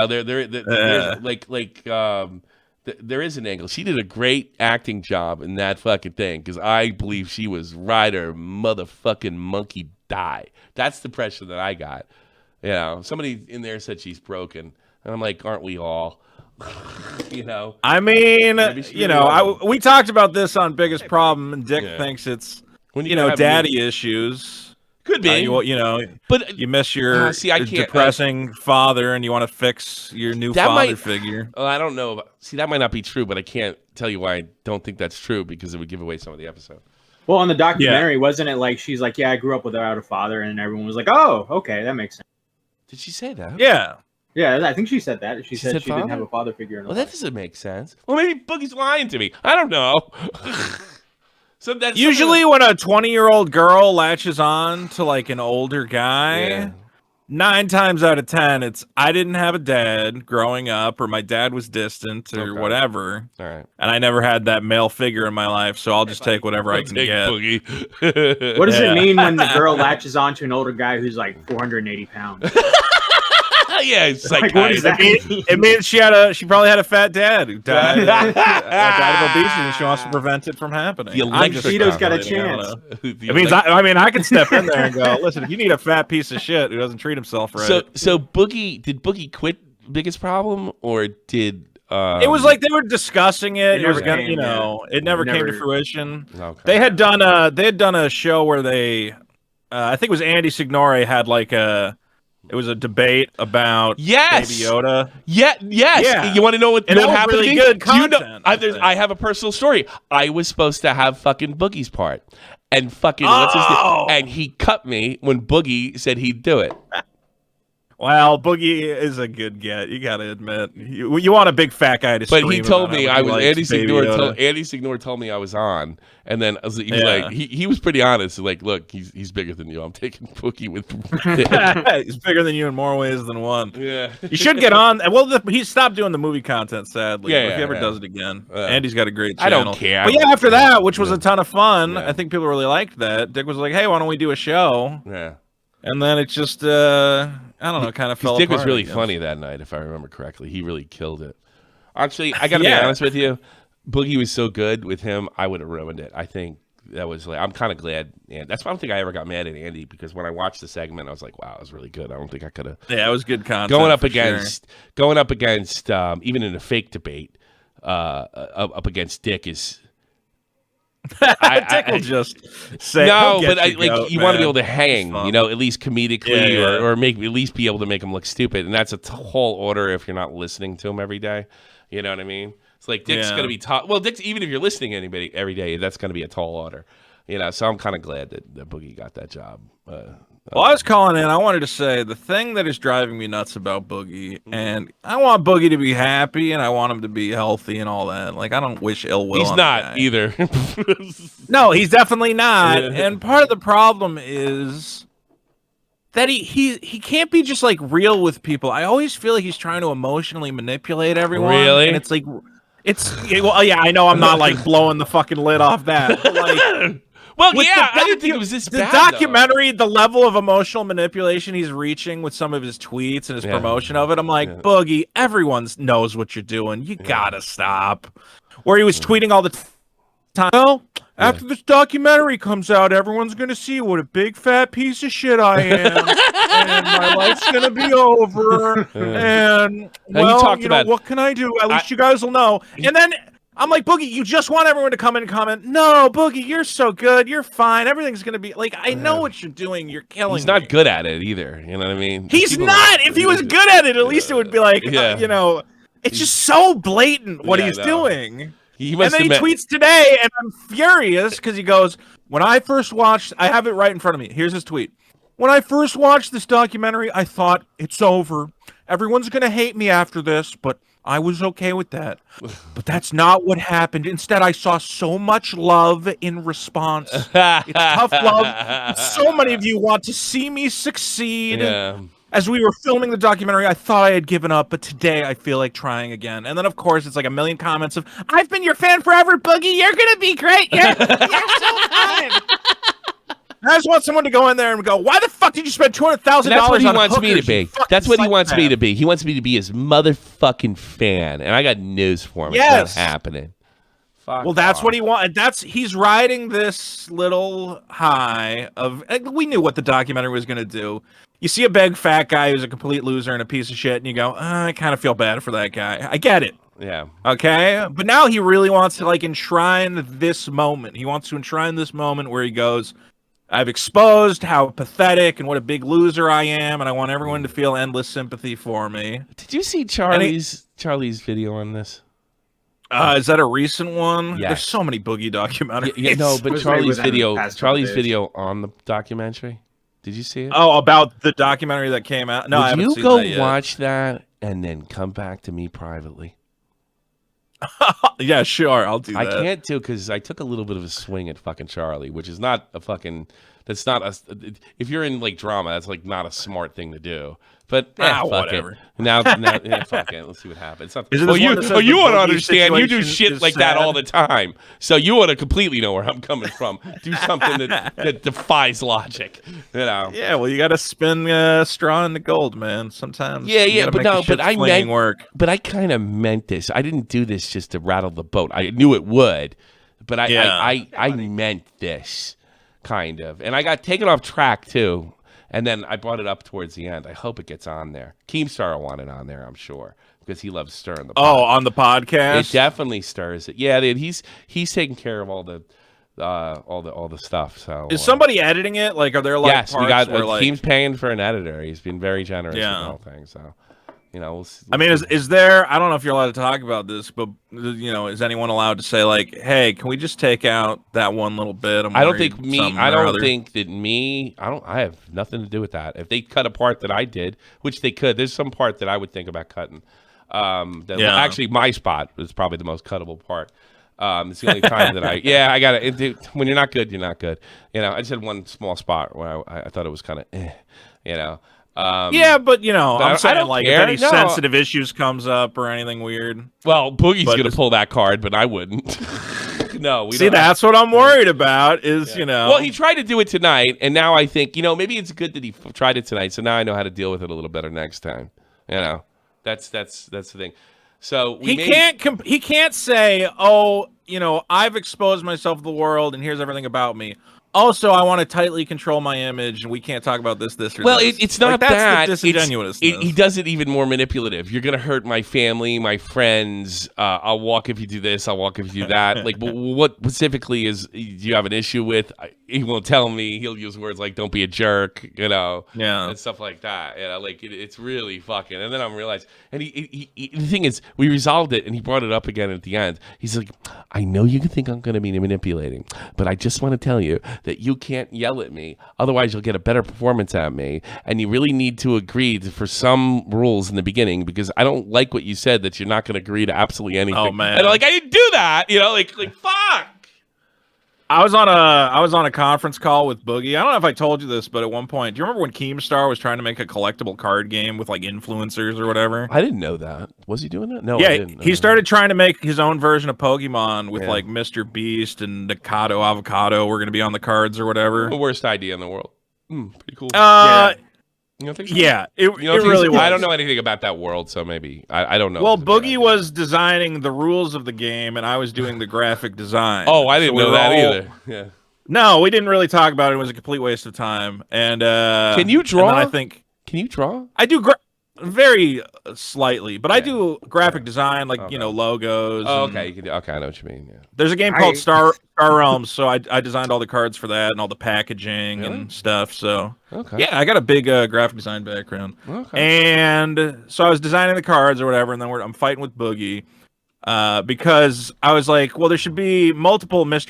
is an angle. She did a great acting job in that fucking thing because I believe she was ride or motherfucking monkey die. That's the impression that I got. Somebody in there said she's broken, and I'm like, aren't we all? I mean, we talked about this on Biggest Problem, and Dick thinks it's daddy issues. Could be, but you miss your depressing father, and you want to fix your new father figure. I don't know. That might not be true, but I can't tell you why I don't think that's true because it would give away some of the episode. Well, on the documentary, wasn't it she's like, "Yeah, I grew up without a father," and everyone was like, "Oh, okay, that makes sense." Did she say that? Yeah, I think she said that. She said she father? didn't have a father figure in her life. That doesn't make sense. Well, maybe Boogie's lying to me. I don't know. So that's usually when a 20-year-old girl latches on to an older guy, 9 times out of 10, it's I didn't have a dad growing up, or my dad was distant, or whatever. All right. And I never had that male figure in my life, so I'll just take whatever I can get. Boogie. What does it mean when the girl latches on to an older guy who's 480 pounds? Yeah, it's what does that mean? It means she probably had a fat dad who died of obesity, and she wants to prevent it from happening. Cheeto's got a chance. It means I can step in there and go, listen, if you need a fat piece of shit who doesn't treat himself right. So did Boogie quit Biggest Problem, or did it was they were discussing it. It was gonna, it never came to fruition. Okay. They had done a show where they, I think it was Andy Signore had it was a debate about Baby Yoda. Yes. Yeah. You want to know what happened? Really good content. I have a personal story. I was supposed to have fucking Boogie's part, and fucking what's his name? And he cut me when Boogie said he'd do it. Well, Boogie is a good get. You got to admit, you want a big fat guy to. But he told me I was Andy Signore told me I was on, and then he was like, he was pretty honest. Look, he's bigger than you. I'm taking Boogie with. He's bigger than you in more ways than one. Yeah, you should get on. Well, he stopped doing the movie content, sadly. Yeah, if he ever does it again, Andy's got a great channel. I don't care. But after that, which was a ton of fun, I think people really liked that. Dick was like, "Hey, why don't we do a show?" Yeah. And then it just, I don't know, kind of fell apart. Dick was really funny that night, if I remember correctly. He really killed it. Actually, I got to be honest with you. Boogie was so good with him, I would have ruined it. I think that was I'm kind of glad. And that's why I don't think I ever got mad at Andy, because when I watched the segment, I was like, wow, it was really good. I don't think I could have. Yeah, it was good content. Going up against, even in a fake debate, up against Dick is Dick will just say no, he'll get but you, goat, you want to be man. able to hang, fun. you know, at least comedically, Yeah. or make at least be able to make him look stupid, and that's a tall order if you're not listening to him every day. You know what I mean? It's like Dick's Yeah. going to be tall. Well, Dick's, even if you're listening to anybody every day, that's going to be a tall order. You know, so I'm kind of glad that Boogie got that job. Well, I was calling in. I wanted to say the thing that is driving me nuts about Boogie, and I want Boogie to be happy, and I want him to be healthy and all that. Like, I don't wish ill will. He's on the not guy. either. No, he's definitely not. Yeah. And part of the problem is that he can't be just like real with people. I always feel like he's trying to emotionally manipulate everyone. Really? And it's like, well, yeah, I know I'm not like blowing the fucking lid off that. But like, Well, with yeah, the I didn't think it was this the bad. though. documentary, the level of emotional manipulation he's reaching with some of his tweets and his Yeah. promotion of it, I'm like, Yeah. Boogie, everyone knows what you're doing. You gotta stop. Where he was tweeting all the time. Well, after this documentary comes out, everyone's gonna see what a big fat piece of shit I am, and my life's gonna be over. And well, talked you know, about- what can I do? At least you guys will know. And then I'm like, Boogie, you just want everyone to come in and comment. No, Boogie, you're so good. You're fine. Everything's going to be like, I know what you're doing. You're killing He's not me. good at it either. You know what I mean? He's People- not. If he was good at it, at least it would be like, Yeah. you know, it's just so blatant what Yeah, I he's know. doing. He And must then he have met- tweets today, and I'm furious because he goes, when I first watched, I have it right in front of me. Here's his tweet. When I first watched this documentary, I thought, it's over. Everyone's going to hate me after this, but I was okay with that. But that's not what happened. Instead, I saw so much love in response. It's tough love. So many of you want to see me succeed. Yeah. As we were filming the documentary, I thought I had given up, but today I feel like trying again. And then, of course, it's like a million comments of, I've been your fan forever, Boogie. You're going to be great. You're so fun. I just want someone to go in there and go, why the fuck did you spend $200,000 That's what he on wants me to hookers, you be. fucking That's what he wants me psychopath?" to be. He wants me to be his motherfucking fan, and I got news for him. Yes. It's not happening. Fuck Well, that's off. what he wants. He's riding this little high of. We knew what the documentary was going to do. You see a big fat guy who's a complete loser and a piece of shit, and you go, I kind of feel bad for that guy. I get it. Yeah. Okay, but now he really wants to like enshrine this moment. He wants to enshrine this moment where he goes, I've exposed how pathetic and what a big loser I am, and I want everyone to feel endless sympathy for me. Did you see Charlie's video on this? Is that a recent one? Yes. There's so many Boogie documentaries. Yeah, no, but was right Charlie's within the video. past couple Charlie's days. video on the documentary. Did you see it? Oh, about the documentary that came out? No, I Would haven't you seen go that yet. watch that and then come back to me privately? Yeah, sure, I'll do that. I can't do because I took a little bit of a swing at fucking Charlie, which is not a fucking. That's not a. If you're in like drama, that's like not a smart thing to do. But fuck whatever. it. Now, yeah, fuck it. Let's see what happens. It's not, Is it well, this one that says you the want to Boogie understand? You do situation shit is like that all sad? the time, so you want to completely know where I'm coming from. Do something that defies logic. You know. Yeah, well, you got to spin straw into gold, man. Sometimes. Yeah, you yeah, gotta but make the no, shit but I flinging meant work. But I kind of meant this. I didn't do this just to rattle the boat. I knew it would, but I meant this kind of, and I got taken off track too. And then I brought it up towards the end. I hope it gets on there. Keemstar will want it on there, I'm sure, because he loves stirring the pot. Oh, on the podcast. It definitely stirs it. Yeah, dude, he's taking care of all the stuff. So Is somebody editing it? Like, are there like yes, parts we got. where, like, Keem's paying for an editor. He's been very generous with Yeah. the whole thing. So, you know, we'll see. I mean, is there? I don't know if you're allowed to talk about this, but you know, is anyone allowed to say like, "Hey, can we just take out that one little bit"? I don't think I have nothing to do with that. If they cut a part that I did, which they could, there's some part that I would think about cutting. Actually, my spot was probably the most cuttable part. It's the only time that I got it. When you're not good, you're not good. You know, I just had one small spot where I thought it was kind of, you know. Yeah, but you know, but I I'm saying don't like care. if any No. sensitive issues comes up or anything weird. Well, Boogie's But going to just- pull that card, but I wouldn't. No, we See, don't. that's what I'm worried about. Is you know, Well, he tried to do it tonight, and now I think, you know, maybe it's good that he tried it tonight, so now I know how to deal with it a little better next time. You know, that's the thing. So he can't say, "Oh, you know, I've exposed myself to the world, and here's everything about me." also I want to tightly control my image, and we can't talk about this, or Well, this. it's not that's that. The disingenuousness. He does it even more manipulative. You're gonna hurt my family, my friends. I'll walk if you do this. I'll walk if you do that. Like, what specifically do you have an issue with? He won't tell me. He'll use words like "don't be a jerk," and stuff like that. Like it's really fucking. And then I'm realized, and he the thing is, we resolved it, and he brought it up again at the end. He's like, "I know you can think I'm gonna be manipulating, but I just want to tell you that you can't yell at me. Otherwise, you'll get a better performance at me. And you really need to agree for some rules in the beginning because I don't like what you said that you're not going to agree to absolutely anything." Oh man! And like I didn't do that. Like fuck. I was on a conference call with Boogie. I don't know if I told you this, but at one point, do you remember when Keemstar was trying to make a collectible card game with like influencers or whatever? I didn't know that. Was he doing that? No, yeah, I didn't. He started trying to make his own version of Pokemon with like Mr. Beast and Nikado Avocado were going to be on the cards or whatever. The worst idea in the world. Pretty cool. You don't think so? Yeah, it really was. I don't know anything about that world, so maybe I don't know. Well, Boogie was designing the rules of the game, and I was doing the graphic design. Oh, I didn't know that either. Yeah. No, we didn't really talk about it. It was a complete waste of time. And can you draw? I think. Can you draw? I do very slightly, but I do graphic design, like logos. Oh, okay. You can do. Okay, I know what you mean. Yeah. There's a game called Star Realms, so I designed all the cards for that and all the packaging and stuff. So yeah, I got a big graphic design background. Okay. And so I was designing the cards or whatever, and then I'm fighting with Boogie. Because I was like, well, there should be multiple it's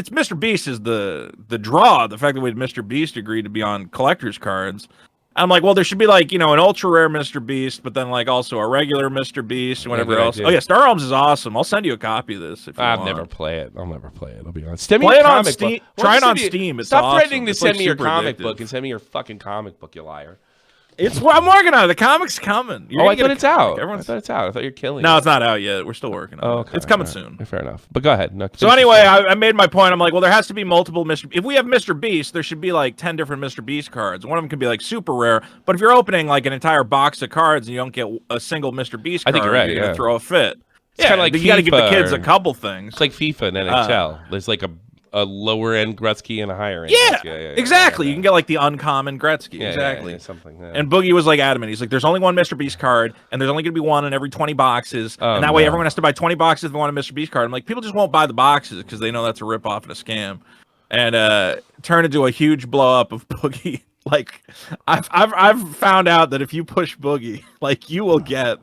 Mr. Beast is the draw. The fact that we had Mr. Beast agree to be on collector's cards. I'm like, well, there should be like, an ultra rare Mr. Beast, but then like also a regular Mr. Beast and whatever else. Oh yeah, Star Realms is awesome. I'll send you a copy of this if you want. I'll never play it. I'll be honest. Play it on Steam. Try it on Steam. It's Stop awesome. threatening to send me your comic book and send me your fucking comic book, you liar. I'm working on it. The comic's coming. I thought it's out. I thought it's out. I thought you're killing No, it. it's not out yet. We're still working on it. It's coming soon. Fair enough. But go ahead. No, so anyway, I made my point. I'm like, well, there has to be multiple Mr. If we have Mr. Beast, there should be like 10 different Mr. Beast cards. One of them can be like super rare. But if you're opening like an entire box of cards and you don't get a single Mr. Beast card, you're going to throw a fit. It's kind of like you got to give the kids a couple things. It's like FIFA and NHL. There's like a lower end Gretzky and a higher end. Yeah, exactly. You can get like the uncommon Gretzky. Exactly. Something. And Boogie was like adamant. He's like, there's only one Mr. Beast card, and there's only going to be one in every 20 boxes. And that way everyone has to buy 20 boxes if they want a Mr. Beast card. I'm like, people just won't buy the boxes because they know that's a ripoff and a scam. And turned into a huge blow up of Boogie. Like, I've found out that if you push Boogie, like, you will get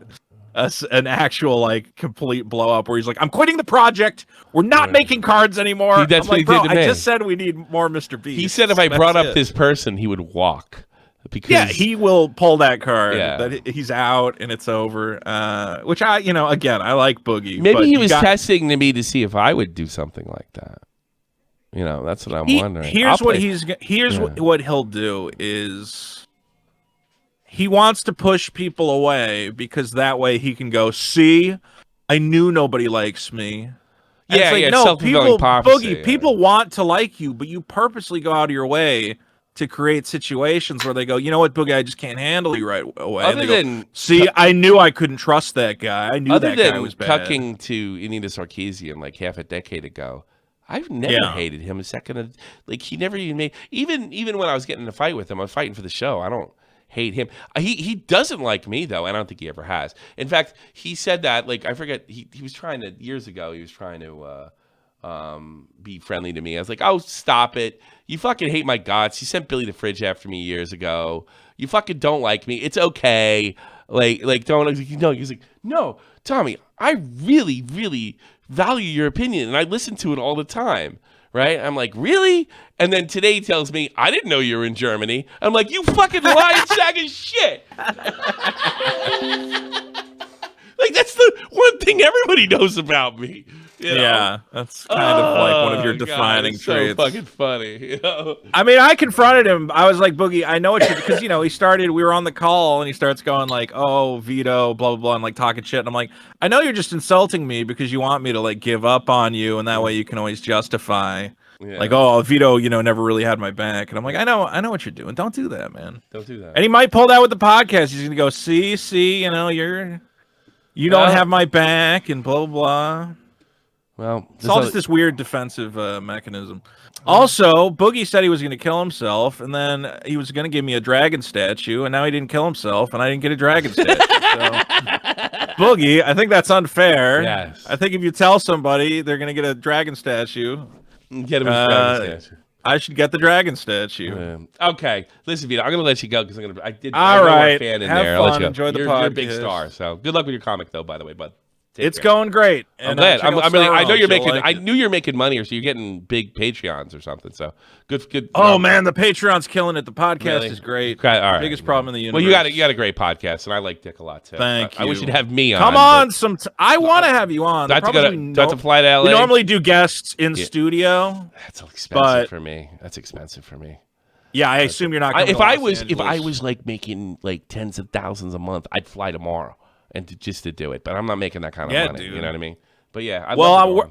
an actual like complete blow up where he's like, I'm quitting the project. We're not making cards anymore. That's what like, he bro, did to me. I just said we need more Mr. Beast. He said if I brought up this person, he would walk. Because he will pull that card. That he's out and it's over. Which again, I like Boogie. Maybe he was testing me to see if I would do something like that. That's what I'm wondering. Here's what what he'll do is. He wants to push people away because that way he can go, see, I knew nobody likes me. And no, people want to like you, but you purposely go out of your way to create situations where they go, you know what, Boogie, I just can't handle you right away. See, I knew I couldn't trust that guy. I knew that guy was bad. Cucking to Anita Sarkeesian like half a decade ago. I've never hated him a second. Like he never even made even when I was getting in a fight with him, I was fighting for the show. I don't hate him. He doesn't like me though. I don't think he ever has. In fact, he said that like I forget. He was trying to years ago. He was trying to be friendly to me. I was like, oh, stop it. You fucking hate my guts. You sent Billy the Fridge after me years ago. You fucking don't like me. It's okay. Like don't. He's like, no, Tommy. I really, really value your opinion, and I listen to it all the time. Right? I'm like, really? And then today he tells me, I didn't know you were in Germany. I'm like, you fucking lying sack of shit. Like, that's the one thing everybody knows about me. Yeah, that's kind of like one of your defining traits. So fucking funny. I mean, I confronted him. I was like, Boogie, I know what you, because, we were on the call and he starts going like, oh, veto, blah, blah, blah, and like talking shit. And I'm like, I know you're just insulting me because you want me to like give up on you. And that way you can always justify like, oh, veto, never really had my back. And I'm like, I know what you're doing. Don't do that, man. Don't do that. And he might pull that with the podcast. He's going to go, see, you don't have my back and blah, blah, blah. Well, It's all just this weird defensive mechanism. Also, Boogie said he was going to kill himself, and then he was going to give me a dragon statue, and now he didn't kill himself, and I didn't get a dragon statue. So, Boogie, I think that's unfair. Yes. I think if you tell somebody they're going to get a dragon statue, get him a dragon statue. I should get the dragon statue. Okay, listen, Vito, I'm gonna let you go because I did. All right, fan in have there. fun. I'll let you go. Enjoy the you're podcast. You're a big star, so good luck with your comic, though. By the way, bud. It's going great. I'm glad. I know you're making. Like I knew you're making money, or so you're getting big Patreons or something. So good. Oh man, the Patreon's killing it. The podcast is great. Okay, all right. Biggest problem in the universe. Well, you got a great podcast, and I like Dick a lot too. Thank you. I wish you'd have me on. Come on, I want to have you on. Do I have to fly to LA? We normally do guests in studio. That's expensive for me. That's expensive for me. Yeah, I assume you're not. Coming If I was like making like tens of thousands a month, I'd fly tomorrow and just to do it. But I'm not making that kind of money. Dude. You know what I mean? But yeah,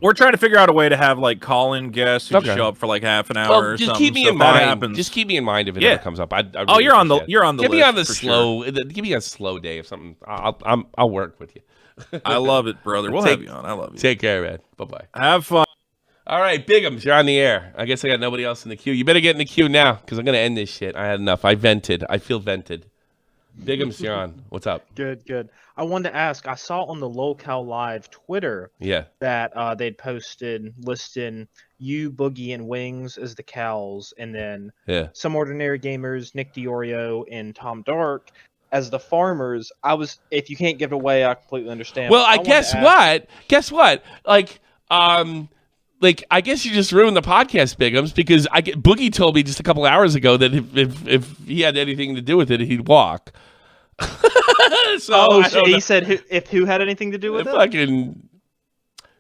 we're trying to figure out a way to have like call-in guests who just show up for like half an hour or just something. Keep me in mind. Just keep me in mind if it ever comes up. I really you're on the Give list me on the for slow. Sure. Give me a slow day if something. I'll work with you. I love it, brother. We'll have you on. I love you. Take care, man. Bye. Have fun. All right, Bigums, you're on the air. I guess I got nobody else in the queue. You better get in the queue now because I'm gonna end this shit. I had enough. I vented. I feel vented. Bigums, you're on. What's up? Good. I wanted to ask. I saw on the Locale Live Twitter that they'd posted listing you, Boogie, and Wings as the cows, and then Some Ordinary Gamers, Nick DiOrio, and Tom Dark as the farmers. If you can't give it away, I completely understand. Well, Guess what? Like, I guess you just ruined the podcast, Bigums, because Boogie told me just a couple hours ago that if he had anything to do with it, he'd walk. He said who had anything to do with it? Fucking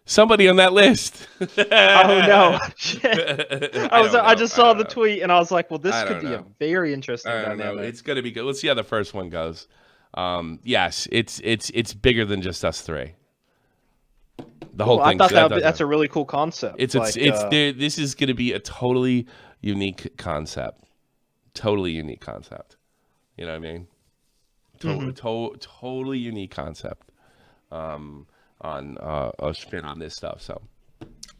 somebody on that list. Oh no! I just saw the tweet and I was like, well, this could be a very interesting dynamic. It's gonna be good. Let's see how the first one goes. Yes, it's bigger than just us three. The whole thing. I thought that's a really cool concept. This is going to be a totally unique concept. Totally unique concept. You know what I mean? Totally unique concept. On a spin on this stuff. So,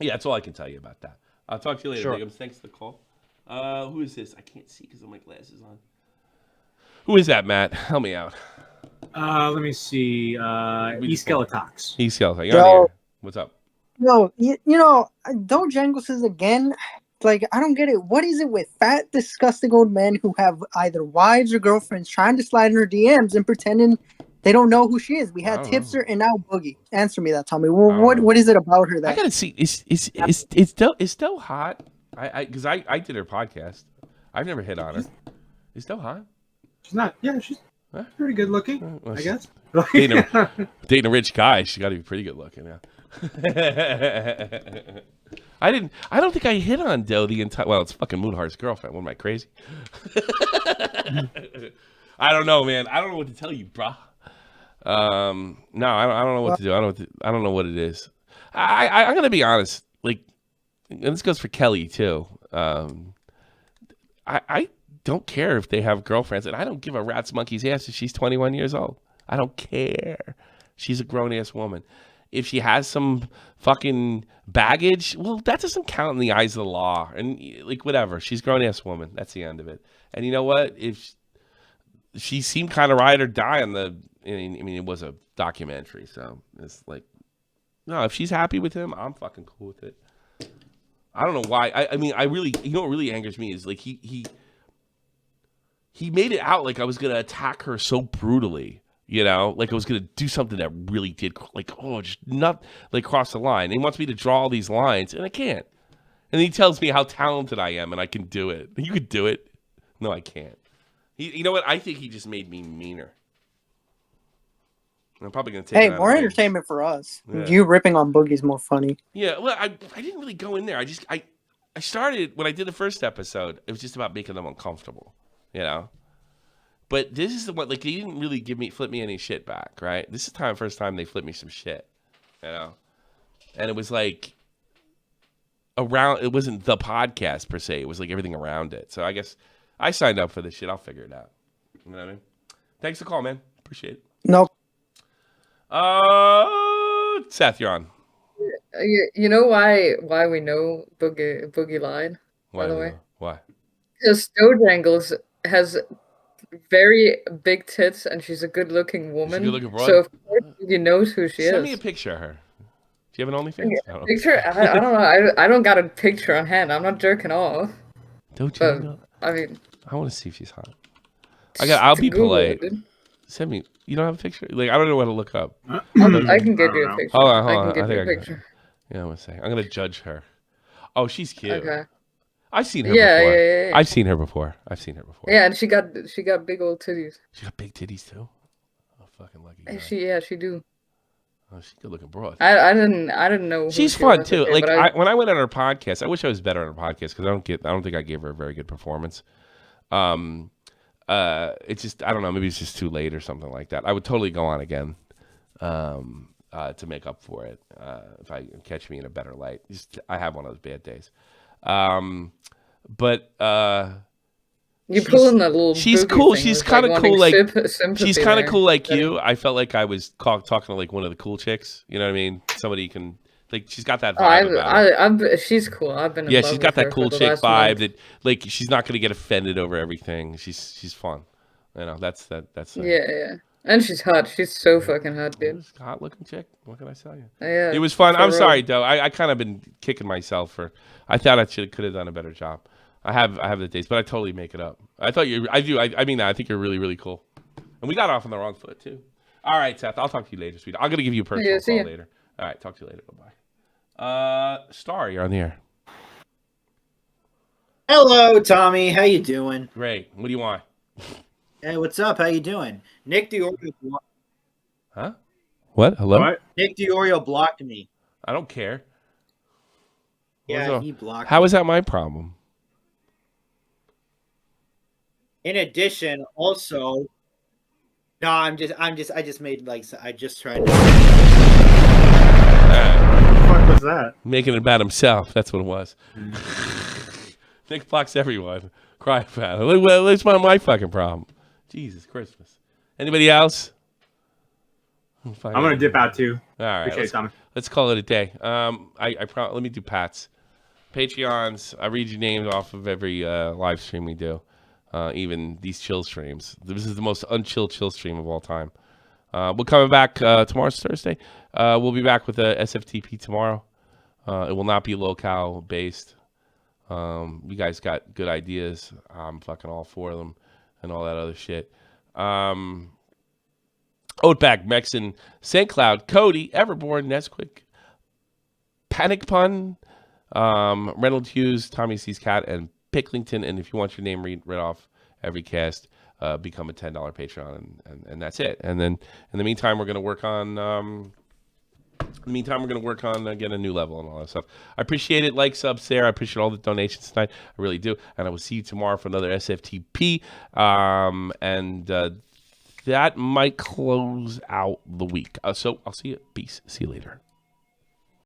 yeah, that's all I can tell you about that. I'll talk to you later, Sure. Bigums. Thanks for the call. Who is this? I can't see because of my glasses on. Who is that, Matt? Help me out. Let me see. E-Skeletox. E-Skeletox. You're on here. What's up? No, you know, Dojangles is again, like, I don't get it. What is it with fat, disgusting old men who have either wives or girlfriends trying to slide in her DMs and pretending they don't know who she is? We had Tipster and now Boogie. Answer me that, Tommy. Well, what is it about her that I gotta see? It's still hot. Because I did her podcast. I've never hit on her. Is still hot? She's not. Yeah, she's pretty good looking. I guess. Dating a rich guy, she's got to be pretty good looking. Yeah. I don't think I hit on Doe the entire. Well, it's fucking Moonheart's girlfriend. What am I, crazy? I don't know, man. I don't know what to tell you, brah. No, I don't know what to do. I don't know what it is. I'm gonna be honest. Like, and this goes for Kelly too. I don't care if they have girlfriends, and I don't give a rat's monkey's ass if she's 21 years old. I don't care. She's a grown ass woman. If she has some fucking baggage, well, that doesn't count in the eyes of the law. And like, whatever, she's a grown ass woman. That's the end of it. And you know what? If she seemed kind of ride or die on the, I mean, it was a documentary, so it's like, no, if she's happy with him, I'm fucking cool with it. I don't know why. I mean, I really, you know what really angers me is like he made it out like I was gonna attack her so brutally. You know, like I was going to do something that really did, like, just not, like, cross the line. And he wants me to draw all these lines, and I can't. And he tells me how talented I am, and I can do it. You could do it. No, I can't. You know what? I think he just made me meaner. I'm probably going to take it. Hey, more entertainment for us. Yeah. You ripping on Boogie's more funny. Yeah, well, I didn't really go in there. I started, when I did the first episode, it was just about making them uncomfortable, you know? But this is the one, like, they didn't really flip me any shit back, right? This is the first time they flipped me some shit, you know? And it was like, it wasn't the podcast per se. It was like everything around it. So I guess I signed up for this shit. I'll figure it out. You know what I mean? Thanks for the call, man. Appreciate it. No. Seth, you're on. You know why we know Boogie lied? Why? By the way, why? Because Dojangles has very big tits and she's a good-looking woman. Good-looking broad? So of course Boogie knows who she is. Send me a picture of her. Do you have an OnlyFans? Yeah, picture? I don't know. I don't got a picture on hand. I'm not jerking off. Dojangle? I mean, I want to see if she's hot. I'll be Google polite. it, Send me. You don't have a picture? Like I don't know what to look up. I can get you a picture. Hold on. I can get you a picture. Yeah, I'm gonna say. I'm gonna judge her. Oh, she's cute. Okay. I've seen her Yeah, before. yeah. I've seen her before. Yeah, and she got big old titties. She got big titties too. Oh, fucking lucky guy. She do. Oh, she's good looking broad. I didn't know. Who She's she fun was, too. okay, Like when I went on her podcast, I wish I was better on her podcast because I don't think I gave her a very good performance. It's just I don't know. Maybe it's just too late or something like that. I would totally go on again. To make up for it, if I catch me in a better light. I have one of those bad days. But you pull in that little. She's Boogie cool. thing She's with, kind of cool. Like she's kind of there. cool, like you. I felt like I was talking to like one of the cool chicks. You know what I mean? Somebody you can like. She's got that vibe about her. She's cool. I've been. Yeah, in love she's got with that her cool for the chick last vibe. month. That like she's not gonna get offended over everything. She's fun. You know that's. Yeah. And she's hot. She's so fucking hot, dude. Hot looking chick. What can I tell you? Yeah. It was fun. I'm real. sorry, though. I kind of been kicking myself for. I thought I could have done a better job. I have the days, but I totally make it up. I thought you. I do. I mean, I think you're really, really cool. And we got off on the wrong foot too. All right, Seth. I'll talk to you later, sweet. I'm gonna give you a personal call later. All right, talk to you later. Bye bye. Star, you're on the air. Hello, Tommy. How you doing? Great. What do you want? Hey, what's up? How you doing? Nick DiOrio. Huh? What? Hello? What? Nick DiOrio blocked me. I don't care. Yeah, he blocked How me. is that my problem? In addition, also, no, I just made like I just tried to. What the fuck was that? Making it about himself. That's what it was. Nick blocks everyone. Cry about it. Well, it's my fucking problem. Jesus Christmas. Anybody else? I'm gonna dip out too. All right. Appreciate it, Tommy. Let's call it a day. Let me do Pat's. Patreons. I read your names off of every live stream we do. Even these chill streams. This is the most unchill chill stream of all time. We're coming back tomorrow's Thursday. We'll be back with a SFTP tomorrow. It will not be locale based. You guys got good ideas. I'm fucking all for them and all that other shit. Oatback, Mexon, St. Cloud, Cody, Everborn, Nesquik, Panic Pun, Reynolds Hughes, Tommy C's Cat, and Picklington. And if you want your name read off every cast, become a $10 Patreon, and that's it. And then in the meantime, we're gonna work on. Getting a new level and all that stuff. I appreciate it. Like, subs there. I appreciate all the donations tonight. I really do. And I will see you tomorrow for another SFTP. That might close out the week. So I'll see you. Peace. See you later.